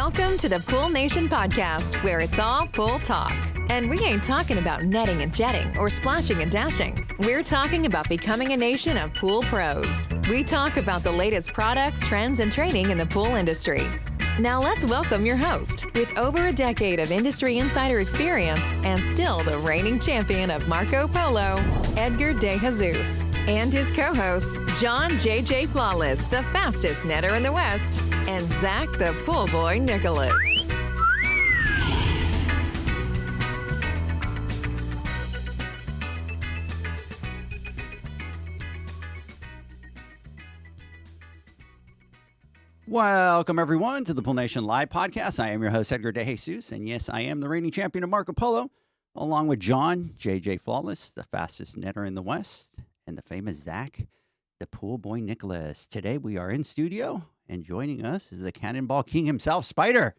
Welcome to the Pool Nation podcast, where it's all pool talk. And we ain't talking about netting and jetting or splashing and dashing. We're talking about becoming a nation of pool pros. We talk about the latest products, trends, and training in the pool industry. Now let's welcome your host, with over a decade of industry insider experience and still the reigning champion of Marco Polo, Edgar De Jesus, and his co-host, John J.J. Flawless, the fastest netter in the West, and Zach the Pool Boy Nicholas. Welcome, everyone, to the Pool Nation Live podcast. I am your host, Edgar De Jesus, and yes, I am the reigning champion of Marco Polo, along with John J.J. Flawless, the fastest netter in the West, and the famous Zach, the Pool Boy Nicholas. Today, we are in studio, and joining us is the Cannonball King himself, Spider.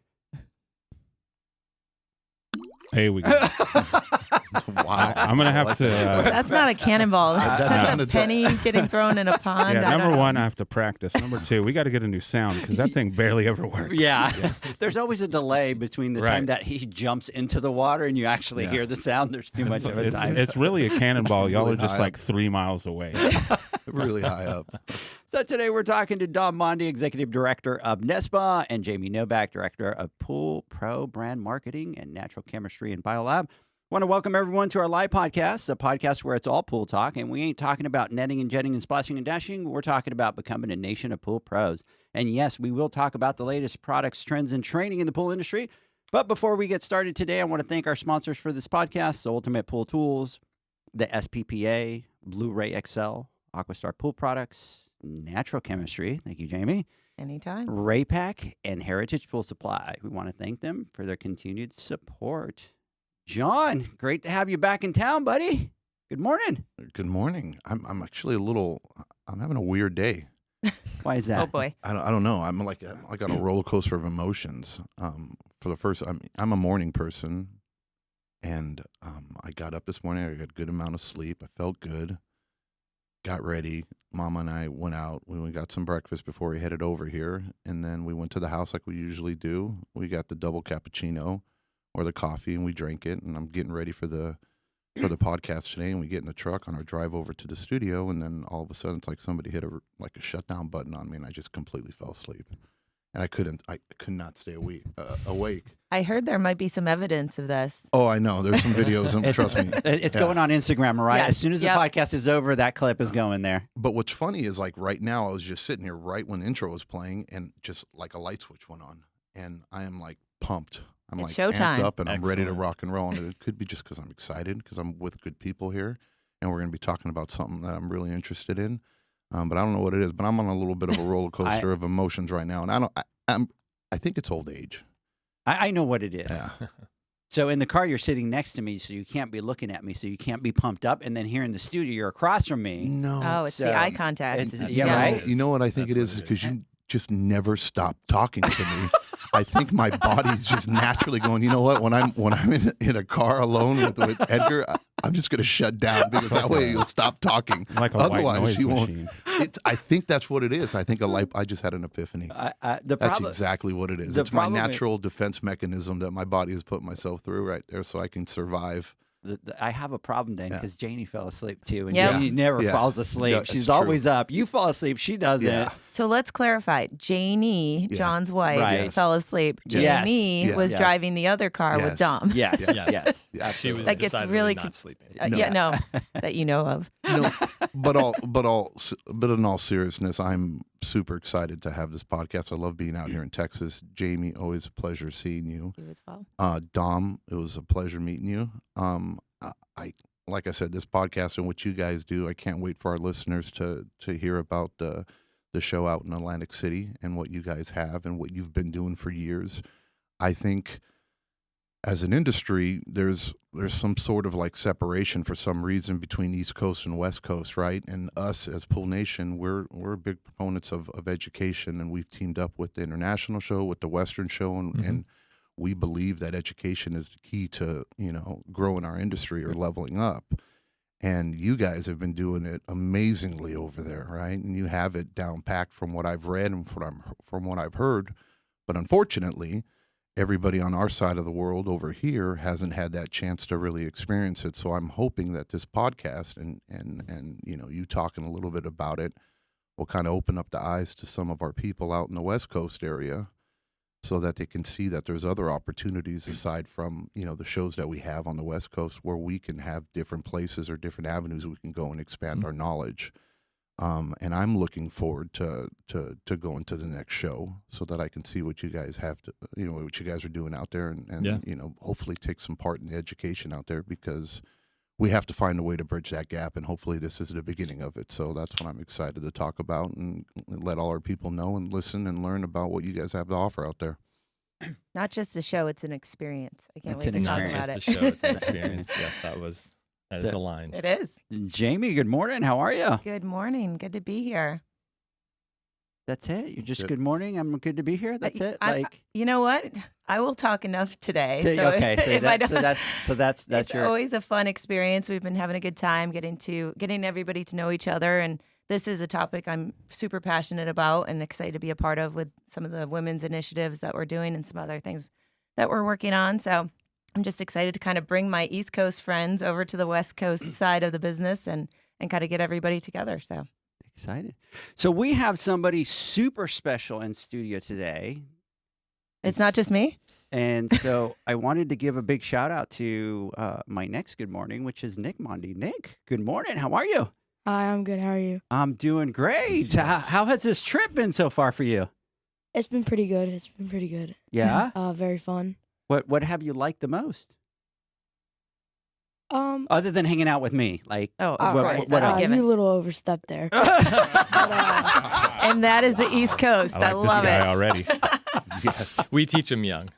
Hey, we go. Wow. I'm going to have to... That's not a cannonball. That's a penny getting thrown in a pond. Yeah, number one, I have to practice. Number two, we got to get a new sound because that thing barely ever works. Yeah. There's always a delay between the time that he jumps into the water and you actually hear the sound. There's too much of a time. It's really a cannonball. Y'all Really are just like 3 miles away. Really high up. So today we're talking to Dom Mondi, Executive Director of NESPA, and Jamie Novak, Director of Pool Pro Brand Marketing and Natural Chemistry and Biolab. Want to welcome everyone to our live podcast, a podcast where it's all pool talk, and we ain't talking about netting and jetting and splashing and dashing. We're talking about becoming a nation of pool pros. And yes, we will talk about the latest products, trends, and training in the pool industry. But before we get started today, I want to thank our sponsors for this podcast, the Ultimate Pool Tools, the SPPA, Blu-ray XL, Aquastar Pool Products, Natural Chemistry. Thank you, Jamie. Anytime. Raypack and Heritage Pool Supply. We want to thank them for their continued support. John, great to have you back in town, buddy. Good morning. Good morning. I'm actually I'm having a weird day. Why is that? Oh boy. I don't know. I'm like I got a roller coaster of emotions. For the first, I'm a morning person, and I got up this morning. I got a good amount of sleep. I felt good. Got ready. Mama and I went out. We got some breakfast before we headed over here, and then we went to the house like we usually do. We got the double cappuccino or the coffee, and we drank it. And I'm getting ready for the podcast today. And we get in the truck on our drive over to the studio, and then all of a sudden, it's like somebody hit a shutdown button on me, and I just completely fell asleep. And I could not stay awake. I heard there might be some evidence of this. Oh, I know. There's some videos. Trust me. It's going on Instagram, right? Yes. As soon as the podcast is over, that clip is going there. But what's funny is like right now, I was just sitting here right when the intro was playing, and just like a light switch went on, and I am like pumped. I'm It's like showtime. amped up, and I'm ready to rock and roll. And it could be just because I'm excited, because I'm with good people here, and we're going to be talking about something that I'm really interested in. But I don't know what it is. But I'm on a little bit of a roller coaster of emotions right now, and I think it's old age. I know what it is. Yeah. So in the car, you're sitting next to me, so you can't be looking at me, so you can't be pumped up. And then here in the studio, you're across from me. No. Oh, it's the eye contact. Right. You know what I think it is because you just never stop talking to me. I think my body's just naturally going, you know what? When I'm in a car alone with Edgar, I'm just going to shut down, because that way you'll stop talking. Like a Otherwise, white noise you won't. machine. I think that's what it is. I think I just had an epiphany. That's exactly what it is. It's my natural defense mechanism that my body has put myself through right there, so I can survive. I have a problem then, because Janie fell asleep too, and Yep. Janie never falls asleep. Yeah, She's true. always up. You fall asleep, she doesn't. Yeah. So let's clarify. Janie, John's wife, Right. fell asleep. Yes. Jamie was Yes. driving the other car with Dom. Yes. Yes. Yes. She was Like, it's decidedly really not sleeping. No, that you know of. But in all seriousness, I'm super excited to have this podcast. I love being out here in Texas. Jamie, always a pleasure seeing you. You as well. Dom, it was a pleasure meeting you. Like I said, this podcast and what you guys do, I can't wait for our listeners to hear about the show out in Atlantic City and what you guys have and what you've been doing for years. I think as an industry, there's some sort of like separation for some reason between East Coast and West Coast, right? And us as Pool Nation, we're big proponents of education, and we've teamed up with the international show, with the Western show, and we believe that education is the key to, growing our industry or leveling up. And you guys have been doing it amazingly over there, right? And you have it down packed from what I've read and from what I've heard. But unfortunately, everybody on our side of the world over here hasn't had that chance to really experience it. So I'm hoping that this podcast and you talking a little bit about it will kind of open up the eyes to some of our people out in the West Coast area, so that they can see that there's other opportunities aside from, the shows that we have on the West Coast, where we can have different places or different avenues we can go and expand our knowledge. And I'm looking forward to going to the next show so that I can see what you guys have to, what you guys are doing out there, and hopefully take some part in the education out there, because we have to find a way to bridge that gap, and hopefully this is the beginning of it. So that's what I'm excited to talk about and let all our people know and listen and learn about what you guys have to offer out there. Not just a show, it's an experience. I can't It's wait an to talk experience. about Just it. a show, it's an experience. Yes, that is a line. It is. Jamie, good morning. How are you? Good morning. Good to be here. That's it. You're just Good. good morning. I'm good to be here. That's it. You know what? I will talk enough today. Okay. So if I that's don't- that's it's your. always a fun experience. We've been having a good time getting everybody to know each other, and this is a topic I'm super passionate about and excited to be a part of, with some of the women's initiatives that we're doing and some other things that we're working on. So I'm just excited to kind of bring my East Coast friends over to the West Coast side of the business and kind of get everybody together. So Excited. So we have somebody super special in studio today. it's not just me. And so I wanted to give a big shout out to my next good morning, which is Nick Mondi. Nick, good morning. How are you? Hi, I'm good. How are you? I'm doing great. Yes. How has this trip been so far for you? It's been pretty good. It's been pretty good. Yeah. Very fun. What have you liked the most? Other than hanging out with me, like Oh, Uh, of what- course. what That's a else? given. you a little overstepped there. And that is the East Coast. I, I like love this guy it. already. Yes. We teach them young.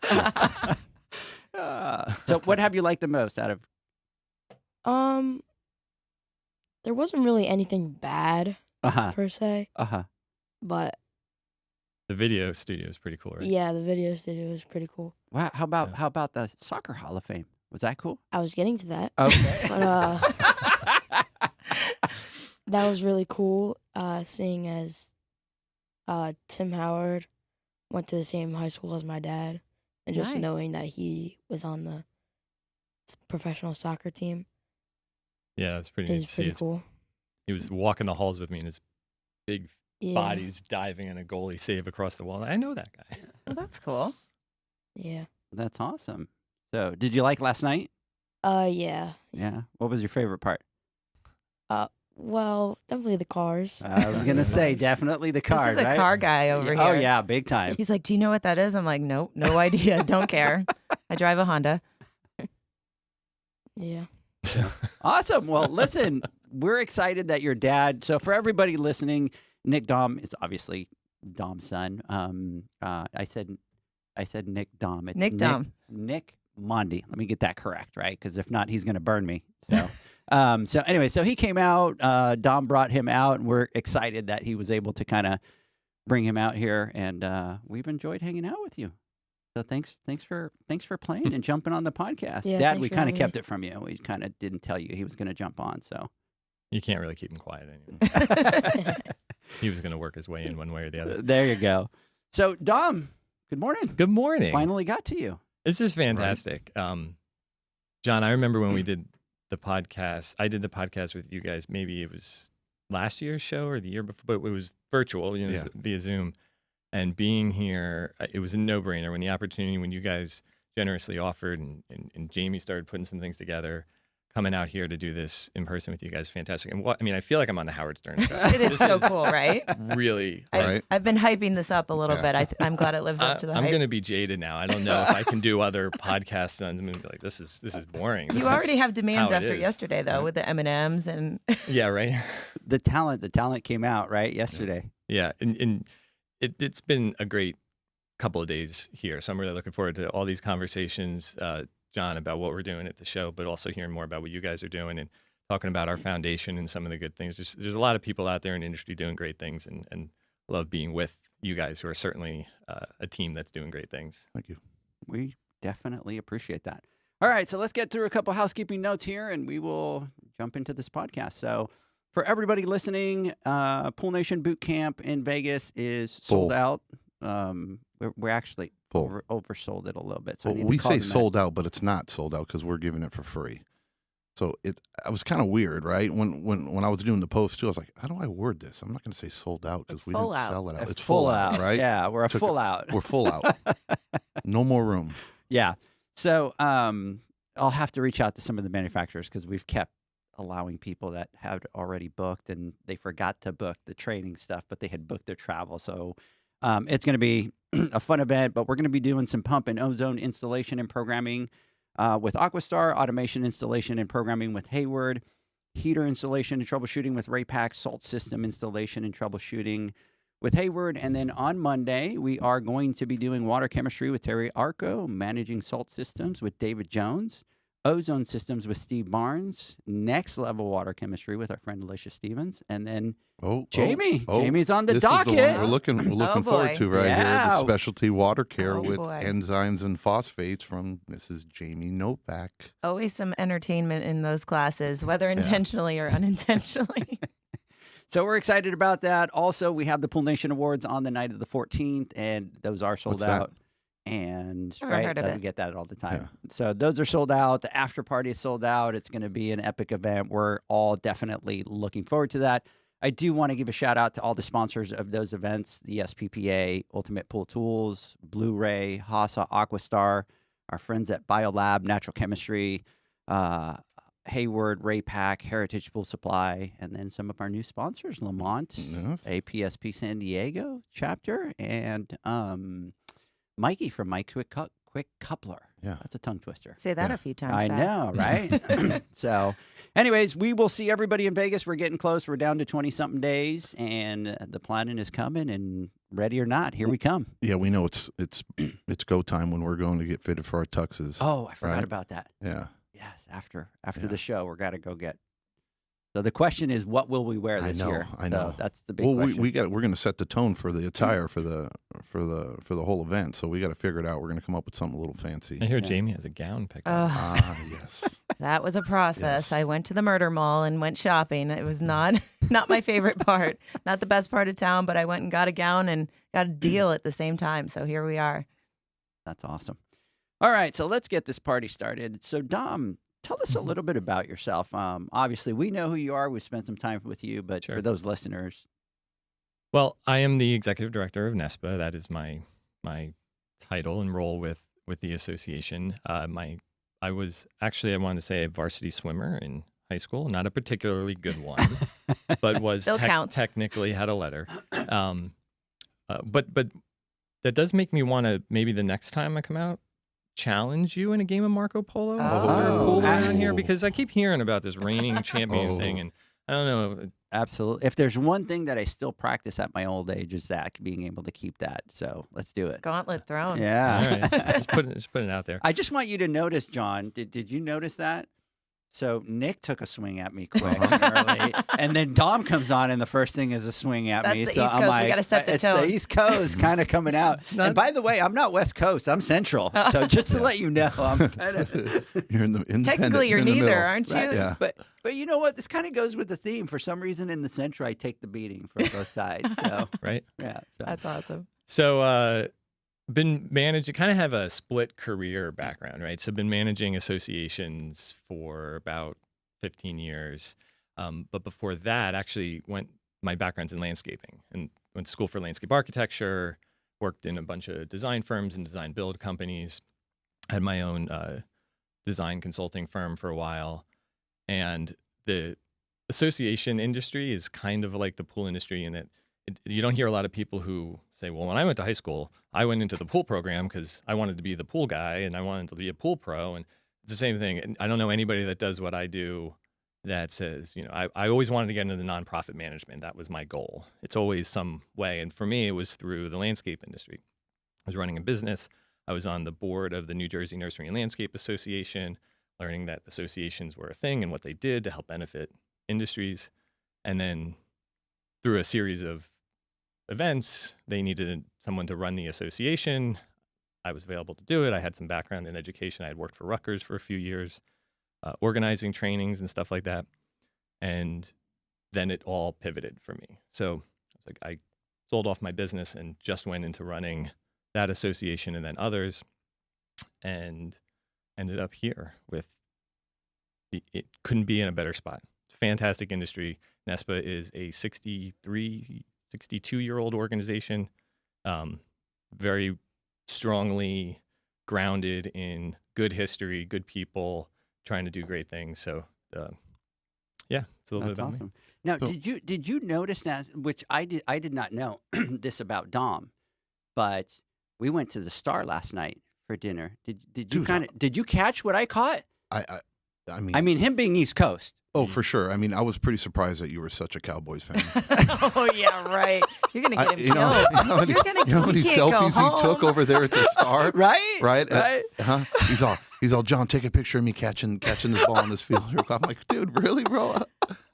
So what have you liked the most out of? There wasn't really anything bad Uh-huh. per se, Uh-huh. but The video studio is pretty cool, right? yeah, the video studio was pretty cool. Wow, how about Yeah. how about the Soccer Hall of Fame? Was that cool? I was getting to that, Okay. but that was really cool. Seeing as Tim Howard went to the same high school as my dad, and just Nice. knowing that he was on the professional soccer team Yeah, it's pretty neat to is see. pretty His, cool. he was walking the halls with me, and his big Yeah. body's diving in a goalie save across the wall. I know that guy. Oh, that's cool. Yeah. That's awesome. So, did you like last night? Yeah. Yeah. What was your favorite part? Well, definitely the cars. I was gonna say definitely the car. This is a right? car guy over Yeah, here. Oh yeah, big time. He's like, "Do you know what that is?" I'm like, "Nope, no idea. Don't care. I drive a Honda." Yeah. Awesome. Well, listen, we're excited that your dad. So for everybody listening, Nick Dom is obviously Dom's son. I said Nick Dom. It's Nick Dom. Nick Mondi. Let me get that correct, right? Because if not, he's going to burn me. So, so anyway, so he came out. Dom brought him out, and we're excited that he was able to kind of bring him out here, and we've enjoyed hanging out with you. So thanks for playing and jumping on the podcast. Yeah, Dad, thanks we for kind of having kept me. it from you. We kind of didn't tell you he was going to jump on. So You can't really keep him quiet anyway. He was going to work his way in one way or the other. there you go. So Dom, good morning. Good morning. Finally got to you. This is fantastic. John, I remember when we did the podcast. I did the podcast with you guys. Maybe it was last year's show or the year before, but it was virtual, Yeah. via Zoom. And being here, it was a no-brainer when you guys generously offered and Jamie started putting some things together. Coming out here to do this in person with you guys, fantastic. And I feel like I'm on the Howard Stern show. It is This so cool, right? Really. Right. I've been hyping this up a little Yeah. bit. I'm glad it lives up to the I'm hype. going to be jaded now. I don't know if I can do other podcasts. I'm going to be like, this is boring. This You already is have demands how it after is. yesterday, though, with the M&Ms and Yeah, right. The talent came out right yesterday. Yeah, and it's been a great couple of days here, so I'm really looking forward to all these conversations, John, about what we're doing at the show, but also hearing more about what you guys are doing and talking about our foundation and some of the good things. There's a lot of people out there in the industry doing great things, and love being with you guys, who are certainly a team that's doing great things. Thank you. We definitely appreciate that. All right, so let's get through a couple housekeeping notes here, and we will jump into this podcast. So, for everybody listening, Pool Nation Boot Camp in Vegas is sold Full. out. we're actually Full. oversold it a little bit. So I Well, need to we call say them sold out, but it's not sold out because we're giving it for free. So it was kind of weird, right? When I was doing the post too, I was like, how do I word this? I'm not going to say sold out because It's we full didn't out. sell it out. that. It's full out, right? Yeah, we're a Took full out. We're full out. No more room. Yeah. So I'll have to reach out to some of the manufacturers because we've kept allowing people that had already booked and they forgot to book the training stuff, but they had booked their travel. So it's going to be a fun event, but we're going to be doing some pump and ozone installation and programming with Aquastar, automation installation and programming with Hayward, heater installation and troubleshooting with Raypack, salt system installation and troubleshooting with Hayward. And then on Monday, we are going to be doing water chemistry with Terry Arco, managing salt systems with David Jones, ozone systems with Steve Barnes, next level water chemistry with our friend Alicia Stevens, and then Jamie. Jamie's on the this docket. Is the one we're looking forward boy. to right here. Yeah. The specialty water care Oh, with boy. enzymes and phosphates from Mrs. Jamie Novak. Always some entertainment in those classes, whether intentionally or unintentionally. So we're excited about that. Also, we have the Pool Nation Awards on the night of the 14th, and those are sold What's that? out. And Never heard of we it. get that all the time. So those are sold out. The after party is sold out. It's going to be an epic event. We're all definitely looking forward to that. I do want to give a shout out to all the sponsors of those events: the SPPA, Ultimate Pool Tools, Blu-ray, Hasa, Aquastar, our friends at Biolab, Natural Chemistry, Hayward, Raypack, Heritage Pool Supply, and then some of our new sponsors: Lamont, Yes. APSP San Diego chapter, and Mikey from My Quick Coupler. Yeah. That's a tongue twister. Say that Yeah. a few times. I fast. know, right? So, anyways, we will see everybody in Vegas. We're getting close. We're down to 20-something days, and the planning is coming, and ready or not, here we come. Yeah, we know it's go time when we're going to get fitted for our tuxes. Oh, I forgot Right. about that. Yeah. Yes, after Yeah. the show, we're got to go get. So the question is, what will we wear this year? I know. So that's the big Well, question. we're going to set the tone for the attire for the whole event. So we got to figure it out. We're going to come up with something a little fancy. I hear Yeah. Jamie has a gown picked Ugh. up. Ah, yes. That was a process. Yes. I went to the murder mall and went shopping. It was not my favorite part, not the best part of town, but I went and got a gown and got a deal at the same time. So here we are. That's awesome. All right, so let's get this party started. So Dom, tell us a little bit about yourself. Obviously, we know who you are. We've spent some time with you, but Sure. for those listeners, Well, I am the executive director of NESPA. That is my title and role with the association. I wanted to say a varsity swimmer in high school, not a particularly good one, but was Still counts. technically had a letter. But that does make me want to, maybe the next time I come out, challenge you in a game of Marco Polo. Is there a Oh. pool around here? Oh. Because I keep hearing about this reigning champion thing, and I don't know. absolutely. If there's one thing that I still practice at my old age is Zach being able to keep that. So let's do it. Gauntlet thrown. Yeah. All right. just putting it out there. I just want you to notice, John. Did you notice that? So Nick took a swing at me quick early, and then Dom comes on, and the first thing is a swing at That's me. the So East I'm Coast. We like, gotta set the it's tone. the East Coast kind of coming out. And by the way, I'm not West Coast. I'm Central. So just to let you know, I'm kind of. You're in the independent. Technically, you're in the neither, middle. aren't you? Yeah. But you know what? This kind of goes with the theme. For some reason, in the Central, I take the beating from both sides. So Right. yeah. So. That's awesome. So, been managing, kind of have a split career background, right? So, been managing associations for about 15 years. But before that, actually my background's in landscaping and went to school for landscape architecture, worked in a bunch of design firms and design build companies, had my own design consulting firm for a while. And the association industry is kind of like the pool industry in that you don't hear a lot of people who say, well, when I went to high school, I went into the pool program because I wanted to be the pool guy and I wanted to be a pool pro. And it's the same thing. And I don't know anybody that does what I do that says, I always wanted to get into the nonprofit management. That was my goal. It's always some way. And for me, it was through the landscape industry. I was running a business. I was on the board of the New Jersey Nursery and Landscape Association, learning that associations were a thing and what they did to help benefit industries. And then through a series of events, they needed someone to run the association. I was available to do it. I had some background in education. I had worked for Rutgers for a few years, organizing trainings and stuff like that. And then it all pivoted for me. So I was like, I sold off my business and just went into running that association and then others, and ended up here with it couldn't be in a better spot. Fantastic industry. NESPA is a 62-year-old organization, very strongly grounded in good history, good people, trying to do great things. So, yeah, it's a little bit about me. Now, did you notice that? Which I did not know this about Dom, but we went to the Star last night for dinner. Did you did you catch what I caught? I mean, him being East Coast. Oh, for sure. I mean, I was pretty surprised that you were such a Cowboys fan. Oh yeah, right. You're gonna get him killed. You know how many selfies he took over there at the Star? Right. Right. He's all John, take a picture of me catching this ball on this field. I'm like, dude, really, bro?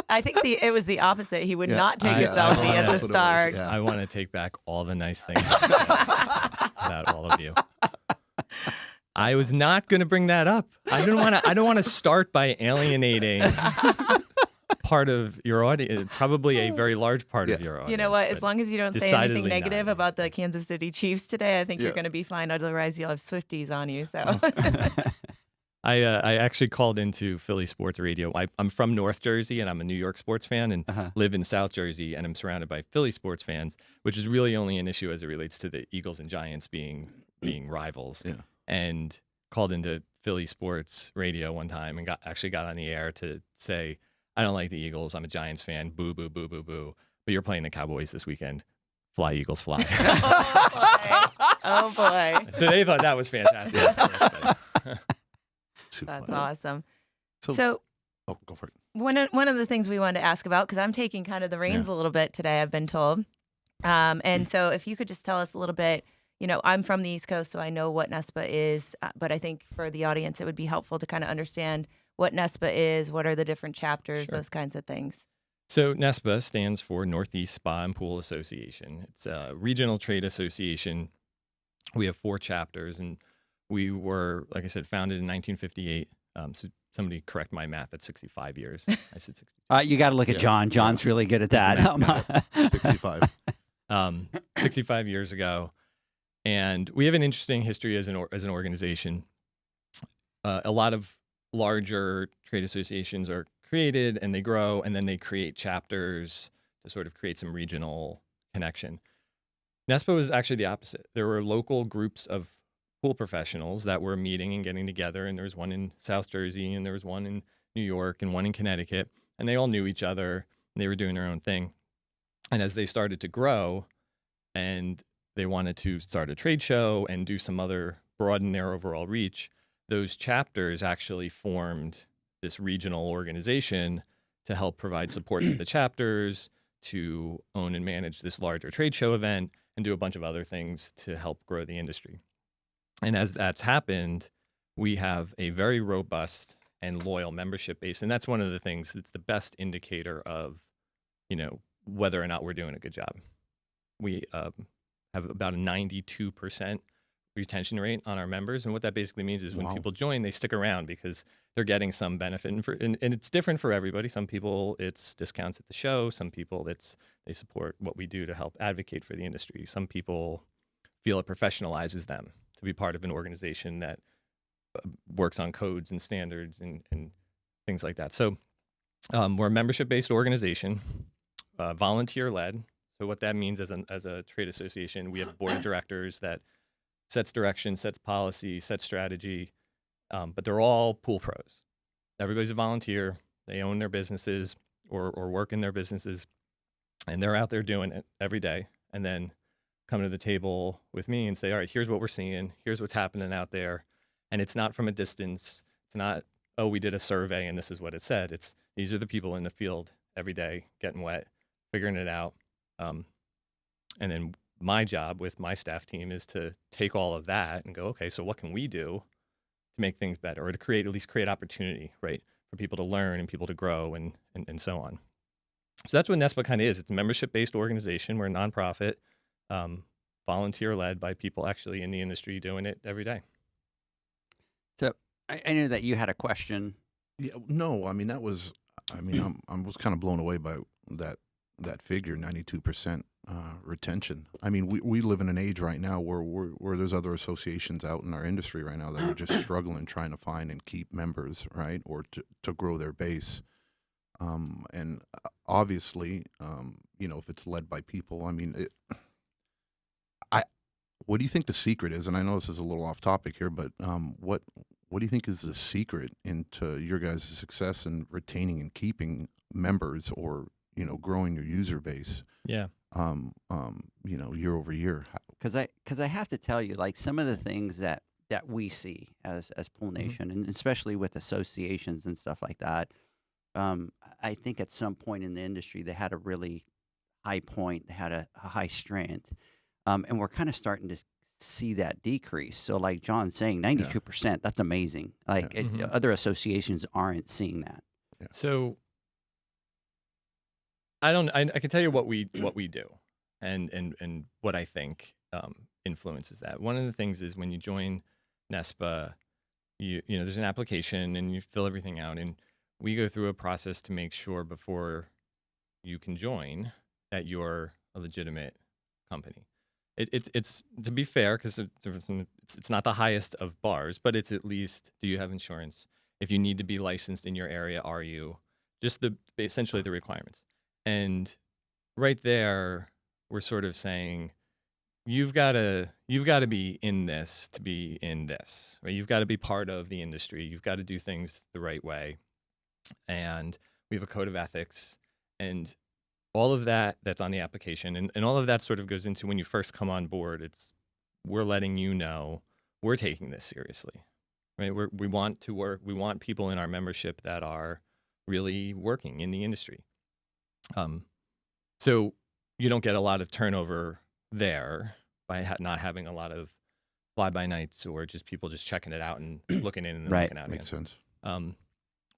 I think it was the opposite. He would not take a selfie at the Star. Yeah. I want to take back all the nice things about all of you. I was not going to bring that up. I don't want to start by alienating part of your audience, probably a very large part of your audience. You know what? As long as you don't say anything negative not. about the Kansas City Chiefs today, I think you're going to be fine. Otherwise, you'll have Swifties on you. So. I actually called into Philly sports radio. I'm from North Jersey, and I'm a New York sports fan, and live in South Jersey, and I'm surrounded by Philly sports fans, which is really only an issue as it relates to the Eagles and Giants being rivals. Yeah. And called into Philly sports radio one time and got on the air to say, I don't like the Eagles. I'm a Giants fan. Boo, boo, boo, boo, boo. But you're playing the Cowboys this weekend. Fly, Eagles, fly. Oh, boy. So they thought that was fantastic. That's awesome. So go for it. One of the things we wanted to ask about, because I'm taking kind of the reins a little bit today, I've been told. And so if you could just tell us a little bit, I'm from the East Coast, so I know what NESPA is, but I think for the audience, it would be helpful to kind of understand what NESPA is, what are the different chapters, those kinds of things. So NESPA stands for Northeast Spa and Pool Association. It's a regional trade association. We have 4 chapters, and we were, like I said, founded in 1958. So somebody correct my math. That's 65 years. I said 62. You got to look at John. John's really good at that. 65. 65 years ago. And we have an interesting history as an organization. A lot of larger trade associations are created and they grow, and then they create chapters to sort of create some regional connection. NESPA was actually the opposite. There were local groups of pool professionals that were meeting and getting together, and there was one in South Jersey, and there was one in New York, and one in Connecticut, and they all knew each other, and they were doing their own thing. And as they started to grow, and they wanted to start a trade show and do some other, broaden their overall reach, those chapters actually formed this regional organization to help provide support to the chapters, to own and manage this larger trade show event, and do a bunch of other things to help grow the industry. And as that's happened, we have a very robust and loyal membership base. And that's one of the things that's the best indicator of, whether or not we're doing a good job. We have about a 92% retention rate on our members. And what that basically means is when people join, they stick around because they're getting some benefit. And it's different for everybody. Some people, it's discounts at the show. Some people, they support what we do to help advocate for the industry. Some people feel it professionalizes them to be part of an organization that works on codes and standards and things like that. So we're a membership-based organization, volunteer-led. So what that means as a trade association, we have a board of directors that sets direction, sets policy, sets strategy, but they're all pool pros. Everybody's a volunteer. They own their businesses or work in their businesses, and they're out there doing it every day. And then come to the table with me and say, all right, here's what we're seeing. Here's what's happening out there. And it's not from a distance. It's not, oh, we did a survey and this is what it said. It's these are the people in the field every day getting wet, figuring it out. And then my job with my staff team is to take all of that and go, okay, so what can we do to make things better or to at least create opportunity, right, for people to learn and people to grow and so on. So that's what NESPA kind of is. It's a membership-based organization. We're a nonprofit, volunteer-led by people actually in the industry doing it every day. So I know that you had a question. Yeah, no, I mean I was kind of blown away by that figure, 92% retention. I mean, we live in an age right now where there's other associations out in our industry right now that are just struggling trying to find and keep members, right, or to grow their base. And obviously, if it's led by people, I mean, what do you think the secret is? And I know this is a little off topic here, but what do you think is the secret into your guys' success in retaining and keeping members, or growing your user base? Yeah. Year over year. Because I have to tell you, like, some of the things that we see as Pool Nation, and especially with associations and stuff like that, I think at some point in the industry they had a really high point, they had a high strength, and we're kind of starting to see that decrease. So, like John's saying, 92%, that's amazing. Like, other associations aren't seeing that. Yeah. So I can tell you what we do, and what I think influences that. One of the things is when you join NESPA, there's an application and you fill everything out, and we go through a process to make sure before you can join that you're a legitimate company. It's to be fair, because it's not the highest of bars, but it's at least, do you have insurance? If you need to be licensed in your area, are you? Just essentially the requirements. And right there, we're sort of saying, you've got to be in this to be in this, right? You've got to be part of the industry. You've got to do things the right way. And we have a code of ethics, and all of that's on the application. And all of that sort of goes into when you first come on board. We're letting you know we're taking this seriously, right? We want to work. We want people in our membership that are really working in the industry. So you don't get a lot of turnover there by not having a lot of fly-by-nights or just people just checking it out and looking in and then looking out. Makes sense.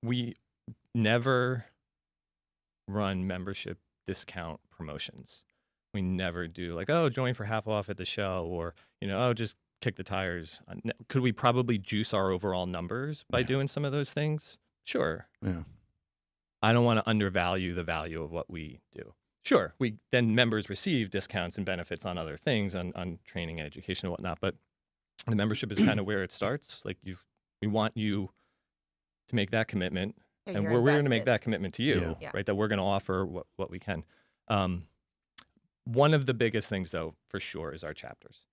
We never run membership discount promotions. We never do like, oh, join for half off at the show, or, oh, just kick the tires. Could we probably juice our overall numbers by doing some of those things? Sure. Yeah. I don't want to undervalue the value of what we do. Sure, then members receive discounts and benefits on other things, on training and education and whatnot, but the membership is kind of where it starts. Like, we want you to make that commitment, and we're going to make that commitment to you, right? That we're going to offer what we can. One of the biggest things, though, for sure, is our chapters.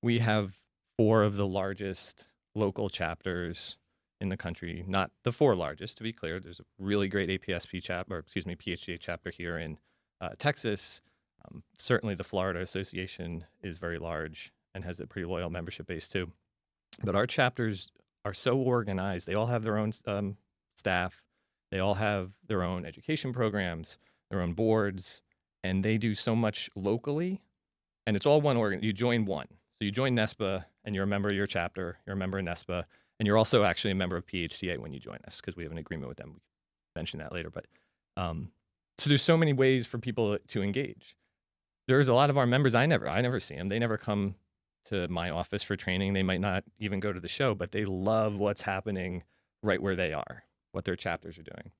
We have 4 of the largest local chapters in the country, not the 4 largest, to be clear. There's a really great PHGA chapter here in Texas. Certainly the Florida Association is very large and has a pretty loyal membership base too. But our chapters are so organized. They all have their own staff. They all have their own education programs, their own boards, and they do so much locally. And it's all one organ. You join one. So you join NESPA and you're a member of your chapter, you're a member of NESPA, and you're also actually a member of PHTA when you join us, because we have an agreement with them. We can mention that later. But so there's so many ways for people to engage. There's a lot of our members, I never see them. They never come to my office for training. They might not even go to the show, but they love what's happening right where they are, what their chapters are doing.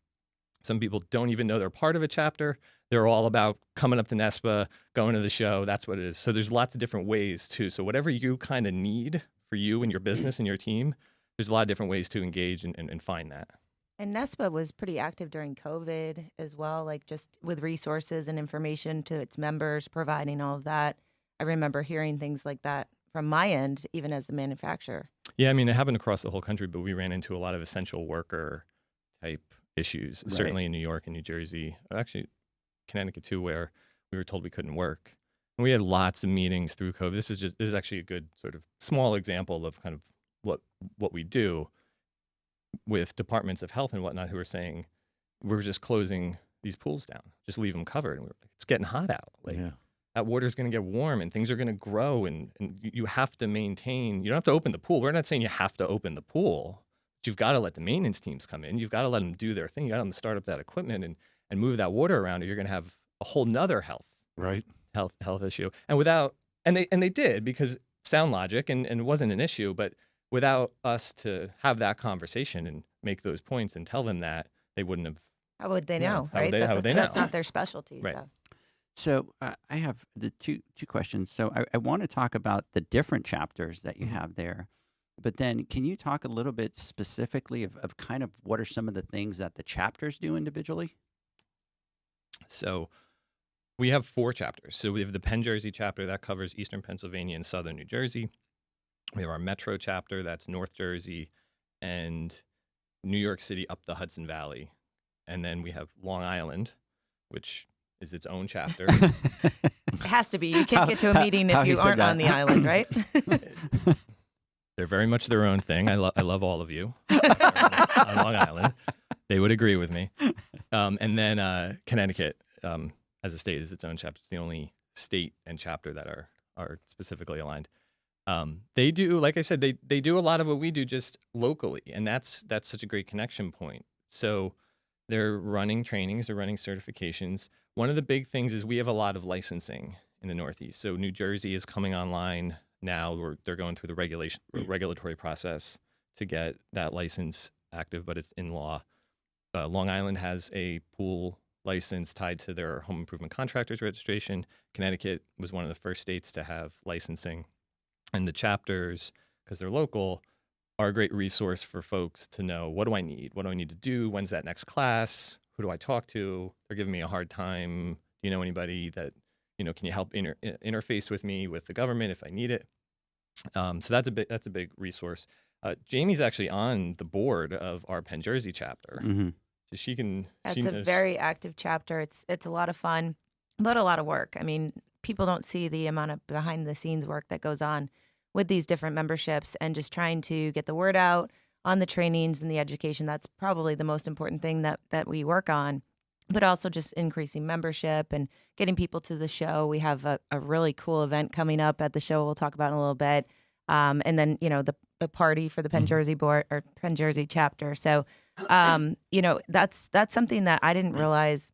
Some people don't even know they're part of a chapter. They're all about coming up to NESPA, going to the show. That's what it is. So there's lots of different ways too. So whatever you kind of need for you and your business and your team, there's a lot of different ways to engage and find that. And NESPA was pretty active during COVID as well, like just with resources and information to its members, providing all of that. I remember hearing things like that from my end, even as the manufacturer. Yeah, I mean, it happened across the whole country, but we ran into a lot of essential worker type issues, certainly in New York and New Jersey, actually Connecticut too, where we were told we couldn't work. And we had lots of meetings through COVID. This is actually a good sort of small example of kind of what we do with departments of health and whatnot, who are saying, we're just closing these pools down, just leave them covered. And we're like, it's getting hot out. Like, that water's going to get warm and things are going to grow, and you have to maintain. You don't have to open the pool. We're not saying you have to open the pool. But you've got to let the maintenance teams come in. You've got to let them do their thing. You got to let them start up that equipment and move that water around, or you're going to have a whole nother health issue. And they did, because sound logic, and it wasn't an issue, but without us to have that conversation and make those points and tell them that, they wouldn't have. How would they know, How right? would they know? That's not their specialty. Right. So I have the two questions. So I want to talk about the different chapters that you have there, but then can you talk a little bit specifically of kind of what are some of the things that the chapters do individually? So we have 4 chapters. So we have the Penn Jersey chapter that covers Eastern Pennsylvania and Southern New Jersey. We have our Metro chapter that's North Jersey and New York City up the Hudson Valley. And then we have Long Island, which is its own chapter. It has to be. You can't get to a meeting if you aren't on the island, right? They're very much their own thing. I love all of you on Long Island. They would agree with me. And then Connecticut, as a state, is its own chapter. It's the only state and chapter that are specifically aligned. They do, like I said, they do a lot of what we do just locally, and that's such a great connection point. So they're running trainings, they're running certifications. One of the big things is we have a lot of licensing in the Northeast. So New Jersey is coming online now, where they're going through the regulatory process to get that license active, but it's in law. Long Island has a pool license tied to their home improvement contractors registration. Connecticut was one of the first states to have licensing. And the chapters, because they're local, are a great resource for folks to know, what do I need? What do I need to do? When's that next class? Who do I talk to? They're giving me a hard time. Do you know anybody that, can you help interface with me with the government if I need it? So that's a big resource. Jamie's actually on the board of our Penn Jersey chapter. Mm-hmm. So she can. That's a very active chapter. It's a lot of fun, but a lot of work. I mean, people don't see the amount of behind the scenes work that goes on with these different memberships and just trying to get the word out on the trainings and the education. That's probably the most important thing that we work on, but also just increasing membership and getting people to the show. We have a really cool event coming up at the show we'll talk about in a little bit. And then, the party for the Penn Jersey board or Penn Jersey chapter. So, that's something that I didn't realize